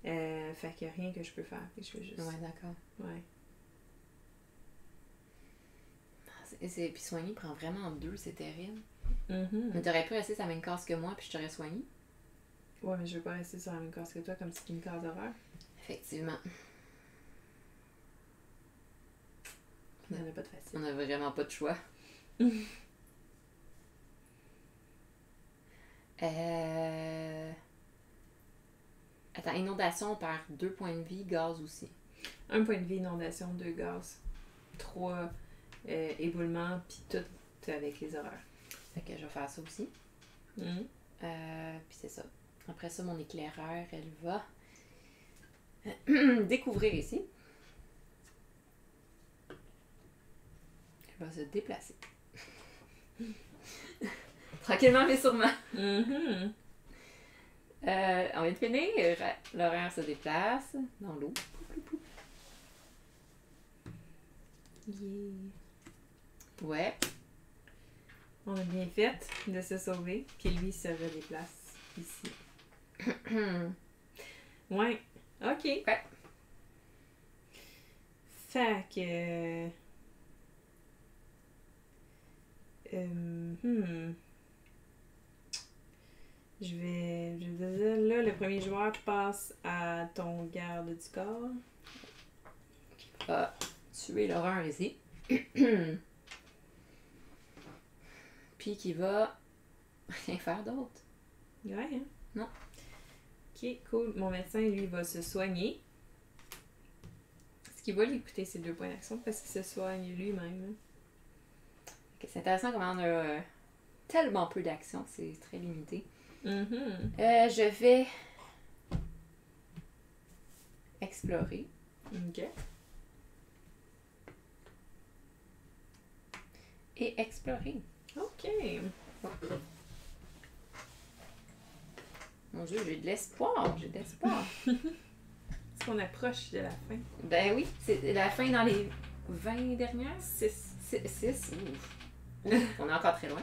Fait qu'il y a rien que je peux faire. Fait que je fais juste... Ouais, d'accord. Ouais. Puis soigner prend vraiment 2, c'est terrible. Mhm. Mais t'aurais pu rester sur la même case que moi, puis je t'aurais soigné. Ouais, mais je veux pas rester sur la même case que toi comme si c'était une case d'horreur. Effectivement. Il n'y en a pas de facile. On a vraiment pas de choix. Attends, inondation, on perd 2 points de vie, gaz aussi. 1 point de vie, inondation, 2 gaz. 3 éboulements, puis tout avec les horreurs. Fait que je vais faire ça aussi. Mhm. Puis c'est ça. Après ça, mon éclaireur, elle va découvrir ici. Elle va se déplacer. Tranquillement mais sûrement. Mhm. On vient de finir. L'horaire se déplace dans l'eau. Yeah. Ouais. On a bien fait de se sauver. Puis lui se redéplace ici. Ouais. Ok. Ouais. Fait que... Là, le premier joueur passe à ton garde du corps. Qui va tuer l'horreur ici. Puis qui va rien faire d'autre. Ouais, hein? Non. Ok, cool. Mon médecin, lui, va se soigner. Ce qui va lui coûter ses 2 points d'action parce qu'il se soigne lui-même. Hein. Okay, c'est intéressant comment on a tellement peu d'action, c'est très limité. Mhm. Je vais explorer. Ok. Et explorer. Ok. Mon Dieu, j'ai de l'espoir. J'ai de l'espoir. Est-ce qu'on approche de la fin? Ben oui, c'est la fin dans les 20 dernières. 6. 6. Ouf, on est encore très loin.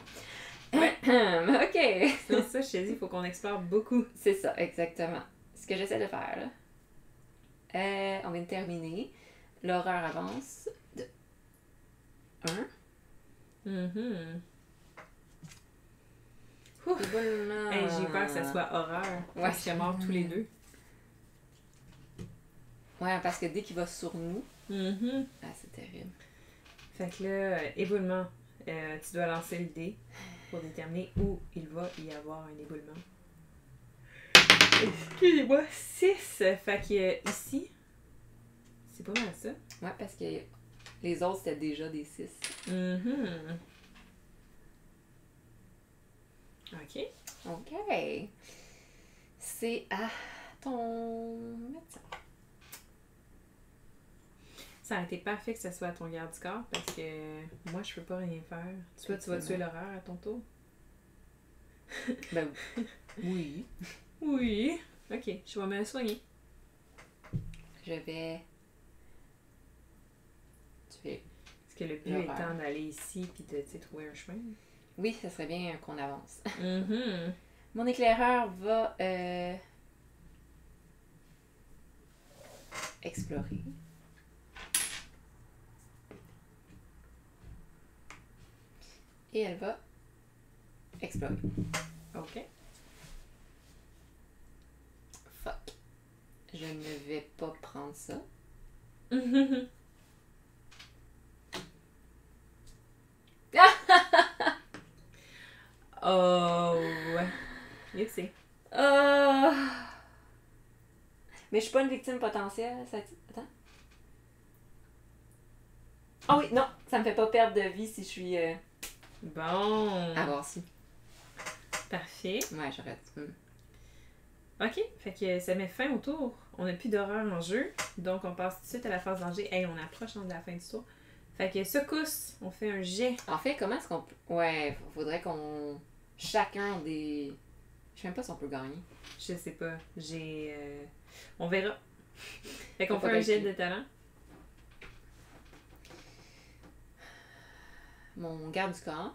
Ouais. Ok. C'est ça, je t'ai dit, il faut qu'on explore beaucoup. C'est ça, exactement. Ce que j'essaie de faire, là. On vient de terminer. L'horreur avance de 1. Mhm. Voilà. Hey, j'ai peur que ça soit horreur. Ouais. Parce qu'ils sont morts tous les deux. Ouais, parce que dès qu'il va sur nous, Mhm. c'est terrible. Fait que là, éboulement. Tu dois lancer le dé pour déterminer où il va y avoir un éboulement. Excusez-moi, 6. Fait que ici, c'est pas mal ça. Ouais, parce que les autres, c'était déjà des 6. Mhm. Ok. OK. C'est à ton médecin. Ça aurait été parfait que ça soit à ton garde du corps parce que moi, je peux pas rien faire. Tu vas tuer l'horreur à ton tour? Ben oui. Oui. Ok, je vais me soigner. Je vais tuer. Parce que le but L'horreur. étant d'aller ici puis de trouver un chemin. Oui, ça serait bien qu'on avance. Mhm. Mon éclaireur va explorer. Et elle va explorer. Ok. Fuck. Je ne vais pas prendre ça. Oh. Oupsie. Mais je suis pas une victime potentielle, ça dit. Attends. Ah oui, non, ça me fait pas perdre de vie si je suis Bon. à voir si. Parfait. Ouais, j'aurais dû. Ok, fait que ça met fin au tour. On n'a plus d'horreur en jeu, donc on passe tout de suite à la phase danger. Hey, on approche de la fin du tour. Fait que secousse, on fait un jet. En fait, comment est-ce qu'on peut. Ouais, faudrait qu'on. Chacun des. Je sais même pas si on peut gagner. Je sais pas, on verra. Fait qu'on Faut pas fait un jet calculer. de talent. Mon garde du corps.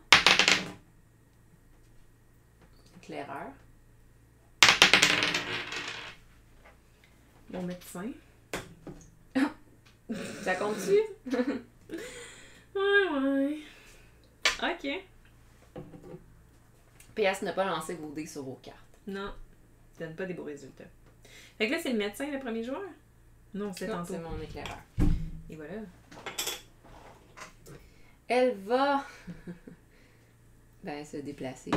Éclaireur. Mon médecin. Ça compte-tu? Ouais. Ok. PS, ne pas lancer vos dés sur vos cartes. Non, ça donne pas des beaux résultats. Fait que là, c'est le médecin le premier joueur? Non, c'est Non, tantôt. c'est mon éclaireur. Et voilà. Elle va se déplacer.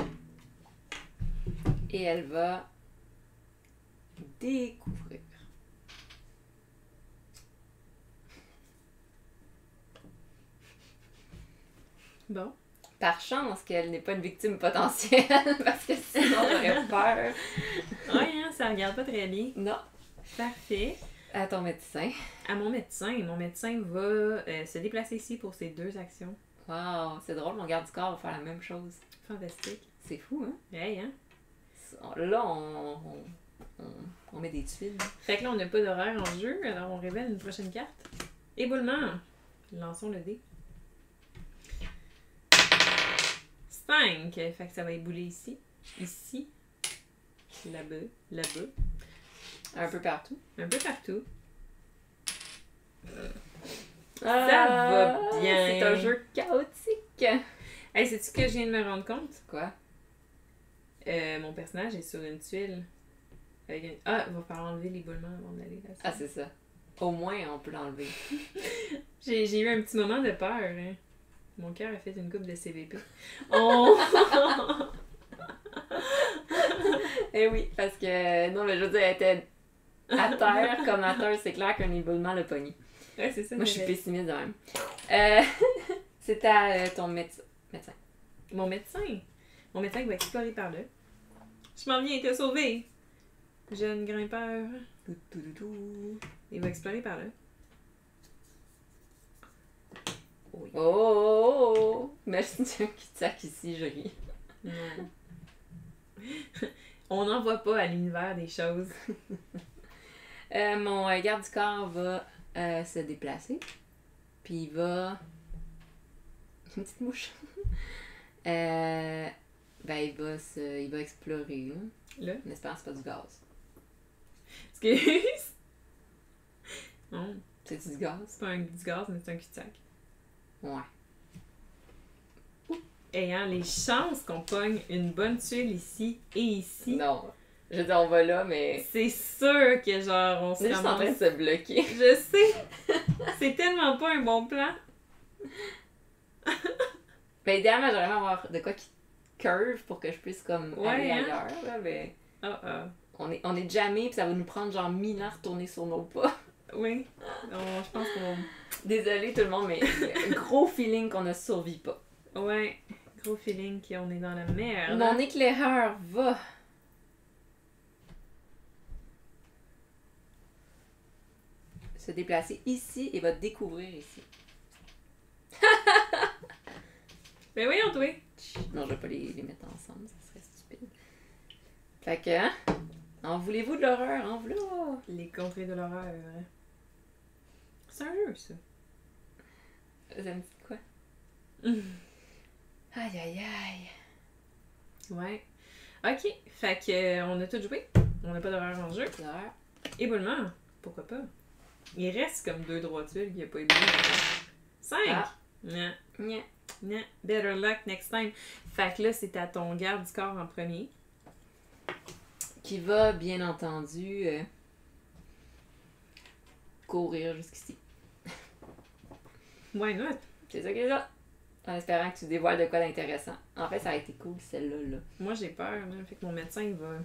Et elle va découvrir. Bon. Par chance qu'elle n'est pas une victime potentielle, parce que sinon j'aurais peur. Ouais, hein, ça regarde pas très bien. Non. Parfait. À ton médecin. À mon médecin va se déplacer ici pour ses 2 actions. Wow, c'est drôle, mon garde du corps va faire la même chose. Fantastique. C'est fou, hein? Hey, hein? Là, on met des tuiles. Fait que là, on n'a pas d'horaire en jeu, alors on révèle une prochaine carte. Éboulement. Lançons le dé. 5. Fait que ça va ébouler ici. Ici. Là-bas. Là-bas. Un peu partout. Un peu partout. Ça va bien. C'est un jeu chaotique. Hey, sais-tu que je viens de me rendre compte? Quoi? Mon personnage est sur une tuile. Avec une... Ah, il va falloir enlever l'éboulement avant d'aller là-dessus. Ah, c'est ça. Au moins, on peut l'enlever. J'ai eu un petit moment de peur. Hein. Mon cœur a fait une coupe de CVP. Oh! Eh oui, parce que... Non, mais je veux dire, elle était à terre, comme à terre, c'est clair qu'un éboulement l'a pogné. Ouais, c'est ça. Moi, je suis mais- pessimiste de même. C'est à ton médecin. Mon médecin. Mon médecin qui va explorer par là. Je m'en viens te sauver. Jeune grimpeur. Il va explorer par là. Oui. Oh! Merci un cul-de-sac ici, je ris. Non. On n'en voit pas à l'univers des choses. Mon garde du corps va se déplacer. Puis il va... Une petite mouche. Il va explorer. Hein, Là. en espérant que c'est pas du gaz. Excuse. Non, C'est du gaz? c'est pas un du gaz, mais c'est un cul-de-sac. Ouais. Ayant les chances qu'on pogne une bonne tuile ici et ici, Non. Je veux dire, on va là, mais... c'est sûr que genre on On se est juste en train de ramasse. se bloquer. Je sais! C'est tellement pas un bon plan. Mais idéalement, j'aimerais vraiment avoir de quoi qui curve pour que je puisse comme Ouais, aller hein? ailleurs. Là, mais Ah. on est jamais, puis ça va nous prendre genre 1000 ans à retourner sur nos pas. Oui. Je pense qu'on. Désolée tout le monde, mais gros feeling qu'on ne survit pas. Ouais. Gros feeling qu'on est dans la merde. Mon éclaireur va... se se déplacer ici et va découvrir ici. Ben oui, on doit. Non, je vais pas les mettre ensemble, ça serait stupide. Fait que, hein? En voulez-vous de l'horreur? En voilà! Les contrées de l'horreur. C'est un jeu, ça. Ça me dit quoi? Aïe, aïe, aïe. Ouais. Ok, fait que on a tout joué. On n'a pas d'horreur en jeu. L'horreur. Éboulement, pourquoi pas? Il reste comme 2 droits tuiles qui a pas ébloui encore. 5! Ah. Nya, Nya. nya. Better luck next time. Fait que là, c'est à ton garde du corps en premier. Qui va, bien entendu, courir jusqu'ici. Why not? C'est ça qui est là. En espérant que tu dévoiles de quoi d'intéressant. En fait, ça a été cool, celle-là. Là. Moi, j'ai peur, là. Fait que mon médecin, il va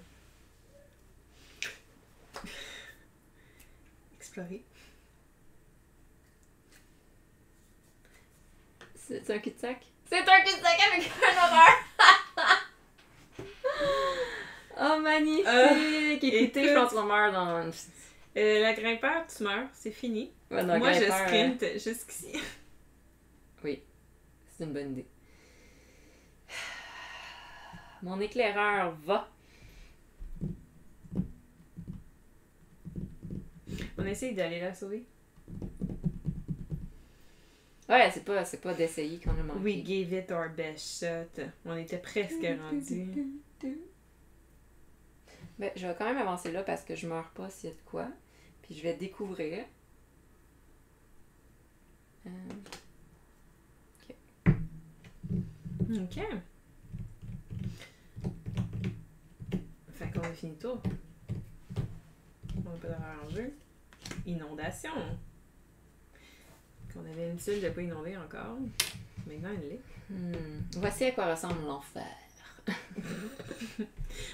explorer. C'est un cul-de-sac? C'est un cul-de-sac avec un horreur! Oh, magnifique! Écoutez, je pense qu'on meurt dans... La grimpeur, tu meurs, c'est fini. Ouais, Moi, je sprint jusqu'ici. Oui, c'est une bonne idée. Mon éclaireur va. On essaye d'aller la sauver. Ouais, c'est pas d'essayer qu'on a manqué. We gave it our best shot. On était presque rendus. Ben, je vais quand même avancer là parce que je meurs pas s'il y a de quoi. Puis je vais découvrir. Ok. Fait qu'on a fini le tour. On n'a pas d'horreur en jeu. Inondation. Qu'on avait une tuile de pas inonder encore. Maintenant, elle l'est. Voici à quoi ressemble l'enfer.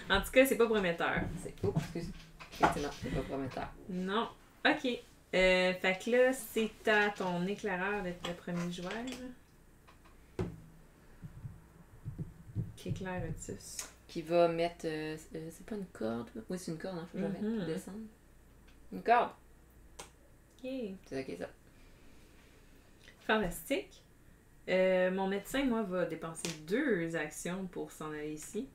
En tout cas, c'est pas prometteur. C'est... Oh, excuse. Effectivement, c'est pas prometteur. Non. Ok. Fait que là, c'est à ton éclaireur d'être le premier joueur. Qui éclaire Otis. Qui va mettre... c'est pas une corde? Oui, c'est une corde, hein? Faut que je mette pour descendre. Une corde! Ok. C'est ça qui est ça. Fantastique. Mon médecin, moi, va dépenser 2 actions pour s'en aller ici.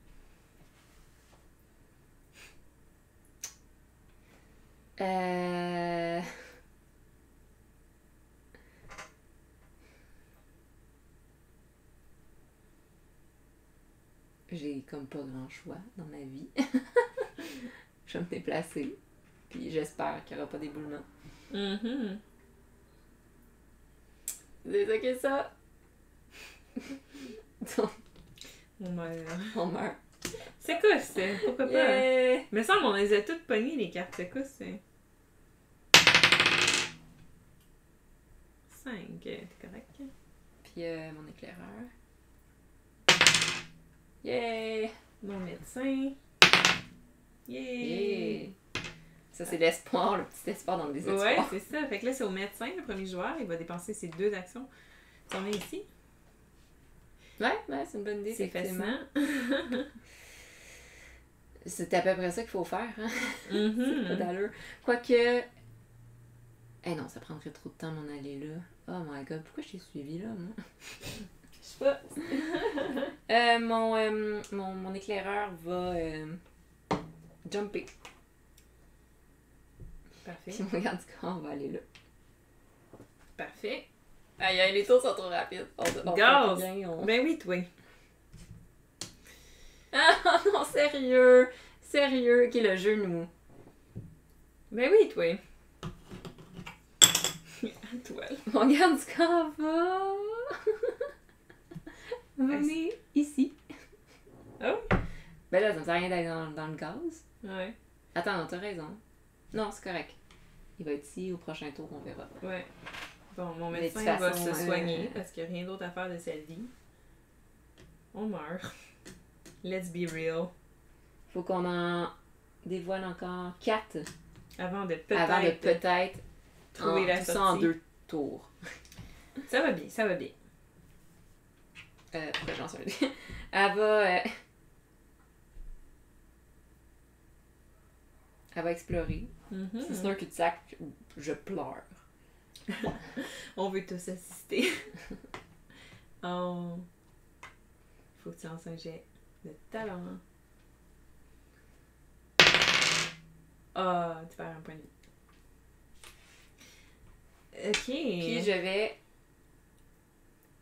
J'ai comme pas grand choix dans ma vie. Je vais me déplacer. Puis j'espère qu'il n'y aura pas d'éboulement. Mm-hmm. C'est ça qui est ça. On meurt. On meurt. C'est quoi, c'est? Pourquoi pas? Yeah! Mais ça, on les a toutes pognées, les cartes. C'est quoi, c'est? 5. T'es correct? Puis mon éclaireur. Yeah! Mon médecin. Yeah! Ça, c'est l'espoir, le petit espoir dans le désespoir. Ouais, c'est ça. Fait que là, c'est au médecin, le premier joueur. Il va dépenser ses 2 actions. Si on est ici. Ouais, c'est une bonne idée. C'est effectivement. fascinant. C'est à peu près ça qu'il faut faire, hein? Mm-hmm. C'est pas d'allure. Quoique... Eh non, ça prendrait trop de temps m'en aller là. Oh my god, pourquoi je t'ai suivi là, moi? Je sais pas. Mon éclaireur va jumper. Parfait. Puis mon garde du corps va aller là. Parfait. Aïe, les tours sont trop rapides. On Gaz! fait bien, on... Ben oui, toi. Ah non, sérieux! Sérieux, ok, le jeu nous... Ben oui, toi. Toi. Mon garde du corps va... venir ici. Oh? Ben là, ça ne sert à rien d'aller dans le gaz. Ouais. Attends, non, t'as raison. Non, c'est correct. Il va être ici, au prochain tour, on verra. Ouais. Bon, mon Mais de médecin toute va façon, se soigner parce qu'il n'y a rien d'autre à faire de sa vie. On meurt. Let's be real. Faut qu'on en dévoile encore 4 Avant de peut-être avant de peut-être trouver la tout sortie. ça en 2 tours. Ça va bien, ça va bien. Pourquoi j'en suis allée? Elle va... Elle va explorer. C'est sûr que tu sac, je pleure. On veut tous assister. Oh. Faut que tu lances un jet de talent. Ah, tu perds un point de vie. Ok. Puis je vais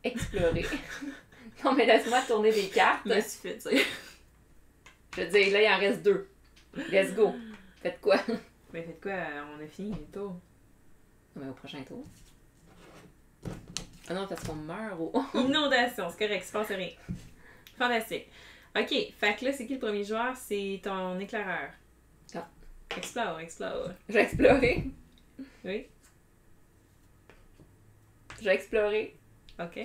explorer. Non, mais laisse-moi tourner des cartes. Je me suis fait dire. Je veux dire, là, il en reste 2. Let's go. Faites quoi? Mais faites quoi? On a fini le tour. Non, mais au prochain tour. Ah non, parce qu'on meurt au... Inondation, c'est correct, il se passe rien. Fantastique. Ok, fait que là, c'est qui le premier joueur? C'est ton éclaireur. Ah. Explore, explore. Je vais explorer. Oui, Je vais explorer. ok.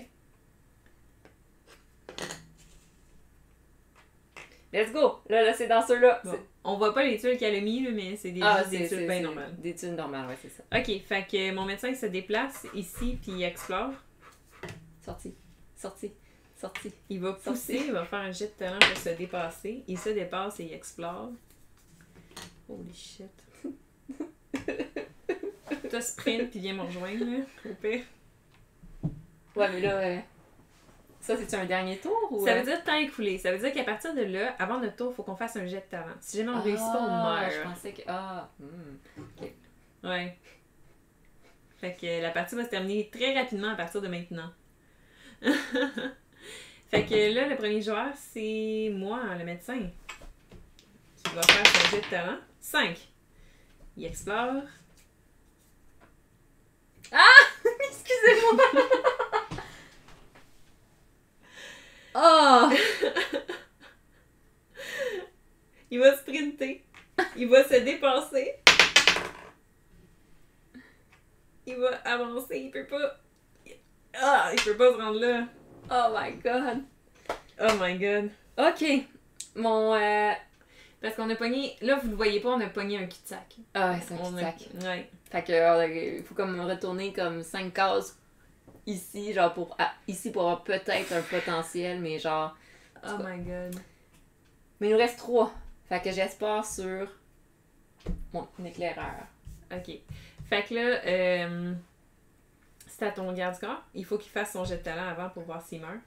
Let's go! Là, c'est dans ceux-là. Bon. On voit pas les tuiles qu'elle a mis, là, mais c'est des, juste des tuiles bien normales. Des tuiles normales, ouais, c'est ça. Ok, fait que mon médecin il se déplace ici puis il explore. Sorti. Sorti. Sorti. Il va pousser, il va faire un jet de talent pour se dépasser. Il se dépasse et il explore. Holy shit. Toi, sprint puis viens me rejoindre, là, au pire. Ouais, mais là, ça, c'est-tu un dernier tour ou... Ça veut dire temps écoulé. Ça veut dire qu'à partir de là, avant notre tour, il faut qu'on fasse un jet de talent. Si jamais on réussit pas, on meurt. Je pensais que... ok. Ouais. Fait que la partie va se terminer très rapidement à partir de maintenant. Fait que là, le premier joueur, c'est moi, le médecin, qui va faire son jet de talent. 5. Il explore. Excusez-moi! Oh! Il va sprinter. Il va se dépasser. Il va avancer. Il peut pas... Ah! Il peut pas se rendre là. Oh my god! Oh my god. Ok. Mon... Parce qu'on a pogné... Là, vous le voyez pas, on a pogné un cul-de-sac. Ah ouais, c'est un On cul-de-sac. Ouais. Fait que il faut comme retourner comme 5 cases ici, genre pour... ici pour avoir peut-être un potentiel, mais genre... Oh my god. Mais il nous reste 3. Fait que j'espère sur mon éclaireur. Ok. Fait que là, c'est à ton garde-corps. Il faut qu'il fasse son jet de talent avant pour voir s'il meurt.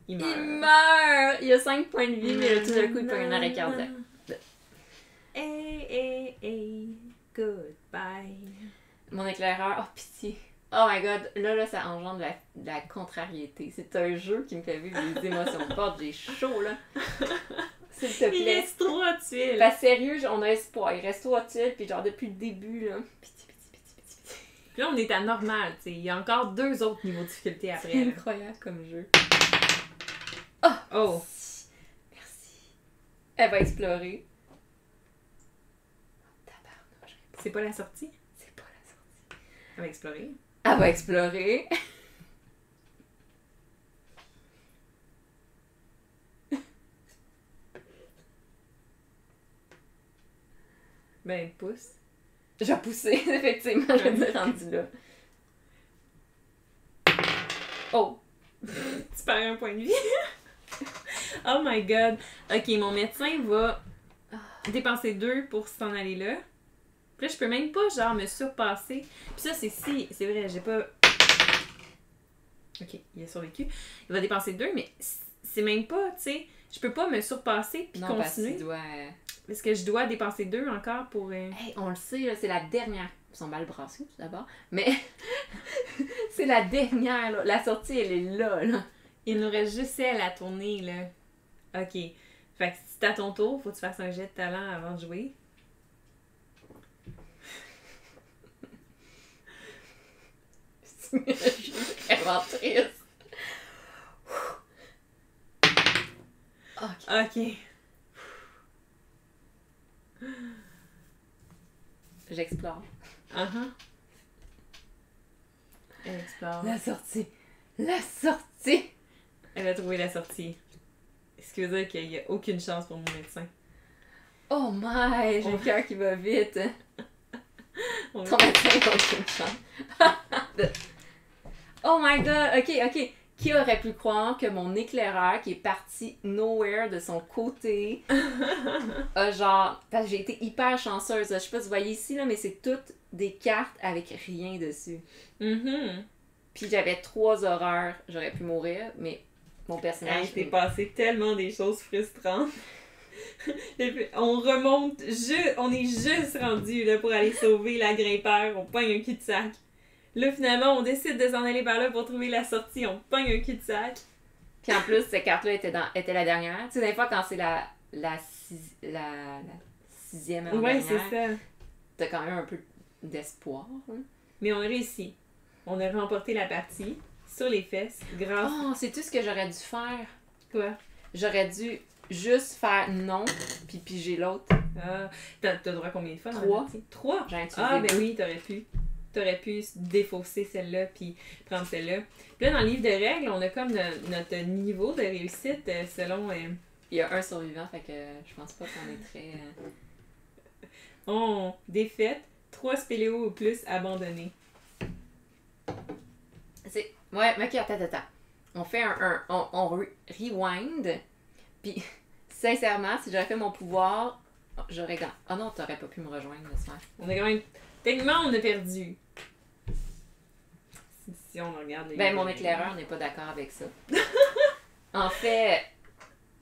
Il meurt. Il meurt! Il a 5 points de vie, mais là, tout d'un coup, il prend un arrêt cardiaque. Hey, hey, hey, goodbye. Mon éclaireur, oh pitié. Oh my god, là, ça engendre de la contrariété. C'est un jeu qui me fait vivre des émotions fortes. J'ai chaud, là. S'il te plaît. Il reste 3 tuiles. Bah sérieux, on a espoir. Il reste 3 tuiles, puis genre depuis le début, là. Pitié, pitié, pitié, pitié, pitié. Puis là, on est à normal, tu sais. Il y a encore 2 autres niveaux de difficulté après. C'est là. incroyable comme jeu. Oh! Merci. Elle va explorer. Tabarnouche. C'est pas la sortie? C'est pas la sortie. Elle va explorer. Elle va explorer. Ben, pousse. J'ai poussé, effectivement, je vais dire rendu là. Oh! Tu perds un point de vie. Oh my god. Ok, mon médecin va dépenser 2 pour s'en aller là. Puis là, je peux même pas, genre, me surpasser. Puis ça, c'est vrai, j'ai pas... Ok, il a survécu. Il va dépenser 2, mais c'est même pas, tu sais... Je peux pas me surpasser puis Non, parce continuer. qu'il doit... Parce que je dois dépenser 2 encore pour... Hey, on le sait, là, c'est la dernière. Ils sont mal brassés, tout d'abord. Mais c'est la dernière, là. La sortie, elle est là, là. Il nous reste juste celle à tourner, là. Ok. Fait que si c'est à ton tour, faut que tu fasses un jet de talent avant de jouer. Je suis vraiment triste. Ok. Ok. J'explore. Elle explore. La sortie. La sortie. Elle a trouvé la sortie. Ce qui veut dire qu'il n'y a aucune chance pour mon médecin. Oh my, j'ai le cœur qui va vite. On Ton médecin n'a aucune chance. Oh my god, ok. Qui aurait pu croire que mon éclaireur, qui est parti nowhere de son côté, a genre... Parce que j'ai été hyper chanceuse. Je sais pas si vous voyez ici, là, mais c'est toutes des cartes avec rien dessus. Mhm. Puis j'avais 3 horreurs. J'aurais pu mourir, mais mon personnage... Hey, t'es passé tellement des choses frustrantes. Et puis, on remonte, on est juste rendu là, pour aller sauver la grimpeur, on pogne un cul-de-sac. Là, finalement, on décide de s'en aller par là pour trouver la sortie, on pogne un cul-de-sac. Puis en plus, cette carte-là était la dernière. Tu sais, des fois, quand c'est la 6e Ouais, avant-dernière, c'est ça. t'as quand même un peu d'espoir. Hein? Mais on a réussi. On a remporté la partie sur les fesses grâce... Oh, c'est tout ce que j'aurais dû faire. Quoi? J'aurais dû juste faire non, puis piger l'autre. Ah, t'as droit à combien de fois? 3. 3? J'ai utilisé Ah, ben oui, t'aurais pu. T'aurais pu défausser celle-là puis prendre celle-là. Puis là, dans le livre de règles, on a comme notre niveau de réussite selon... Il y a un survivant, fait que je pense pas qu'on est très... défaite, 3 spéléos ou plus abandonnés. Ouais, mais ok, attends. On fait on rewind, puis sincèrement, si j'avais fait mon pouvoir, j'aurais gagné. Ah non, t'aurais pas pu me rejoindre, j'espère. On a quand même... Techniquement, on a perdu. Si on regarde les... Ben, mon éclaireur n'est pas d'accord avec ça. En fait,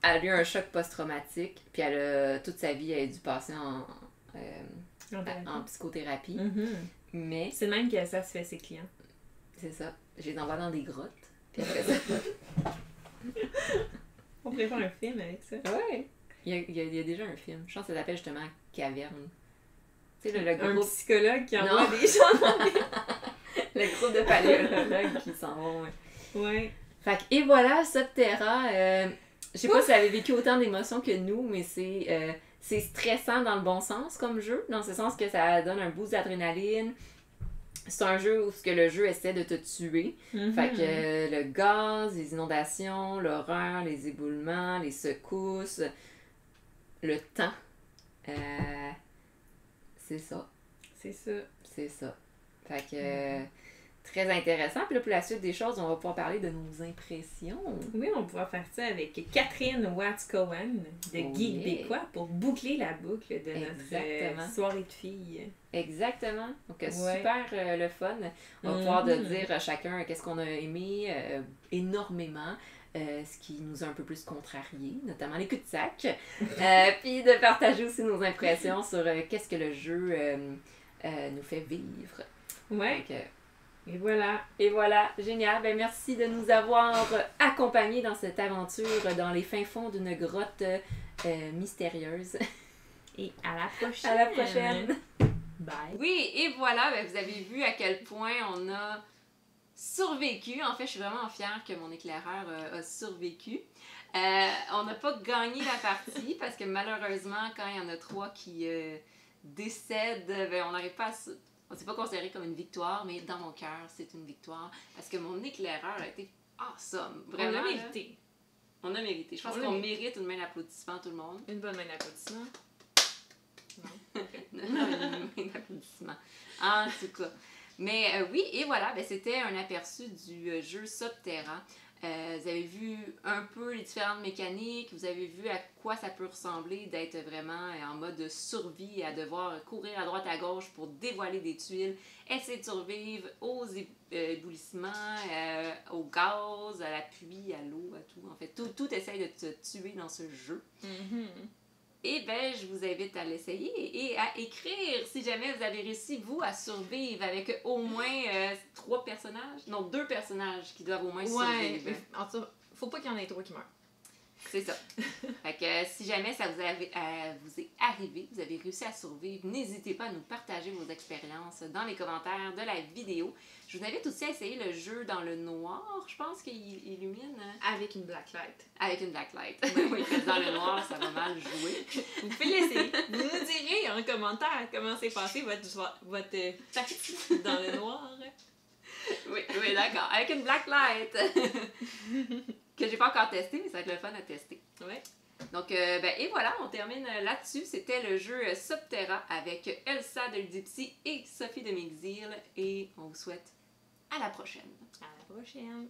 elle a eu un choc post-traumatique, puis toute sa vie, elle a dû passer en psychothérapie. Mm-hmm. Mais... C'est le même que ça se fait ses clients. C'est ça. Je les envoie dans des grottes. Puis après ça... On pourrait faire un film avec ça. Ouais. Il y a déjà un film. Je pense que ça s'appelle justement Caverne. Tu sais, le Un groupe... psychologue qui envoie des gens dans des... Le groupe de paléologues qui s'en vont. Ouais. Fait que, et voilà, Subterra. Je sais pas si vous avez vécu autant d'émotions que nous, mais c'est stressant dans le bon sens comme jeu. Dans ce sens que ça donne un boost d'adrénaline. C'est un jeu où le jeu essaie de te tuer. Mm-hmm. Fait que le gaz, les inondations, l'horreur, les éboulements, les secousses, le temps. C'est ça. C'est ça. C'est ça. Fait que très intéressant. Puis là, pour la suite des choses, on va pouvoir parler de nos impressions. Oui, on pourra faire ça avec Catherine Watts-Cohen de Geek Bécois pour boucler la boucle de notre soirée de filles. Exactement. Donc, super le fun. On va pouvoir dire chacun qu'est-ce qu'on a aimé énormément. Ce qui nous a un peu plus contrariés, notamment les cul-de-sac. Puis de partager aussi nos impressions sur qu'est-ce que le jeu nous fait vivre. Ouais. Donc, et voilà. Et voilà, génial. Ben, merci de nous avoir accompagnés dans cette aventure dans les fins fonds d'une grotte mystérieuse. Et à la prochaine. À la prochaine. Bye. Oui, et voilà, ben, vous avez vu à quel point on a survécu. En fait, je suis vraiment fière que mon éclaireur a survécu. On n'a pas gagné la partie parce que malheureusement, quand il y en a 3 qui décèdent, ben, on n'arrive pas à... C'est pas considéré comme une victoire, mais dans mon cœur, c'est une victoire. Parce que mon éclaireur a été awesome. Vraiment. On l'a mérité. On a mérité. Je pense qu'on mérite une main d'applaudissement, tout le monde. Une bonne main d'applaudissement. Non, une main d'applaudissement. En tout cas. Mais oui, et voilà, ben, c'était un aperçu du jeu Subterra. Vous avez vu un peu les différentes mécaniques, vous avez vu à quoi ça peut ressembler d'être vraiment en mode survie, à devoir courir à droite à gauche pour dévoiler des tuiles, essayer de survivre aux éboulissements, au gaz, à la pluie, à l'eau, à tout. En fait, tout essaye de te tuer dans ce jeu. Mm-hmm. Et ben, je vous invite à l'essayer et à écrire si jamais vous avez réussi, vous, à survivre avec au moins 3 personnages. Non, 2 personnages qui doivent au moins survivre. Ouais, en tout cas, faut pas qu'il y en ait 3 qui meurent. C'est ça. Fait que si jamais ça vous est arrivé, vous avez réussi à survivre, n'hésitez pas à nous partager vos expériences dans les commentaires de la vidéo. Je vous invite aussi à essayer le jeu dans le noir, je pense qu'il illumine. Avec une blacklight. Avec une blacklight. Oui, dans le noir, ça va mal jouer. Vous pouvez l'essayer. Vous nous direz en commentaire comment s'est passé votre partie dans le noir. Oui, d'accord. Avec une blacklight. Que j'ai pas encore testé, mais ça va être le fun à tester. Ouais. Donc, et voilà, on termine là-dessus. C'était le jeu Subterra avec Elsa de Ludipsy et Sophie de Mixil. Et on vous souhaite à la prochaine. À la prochaine.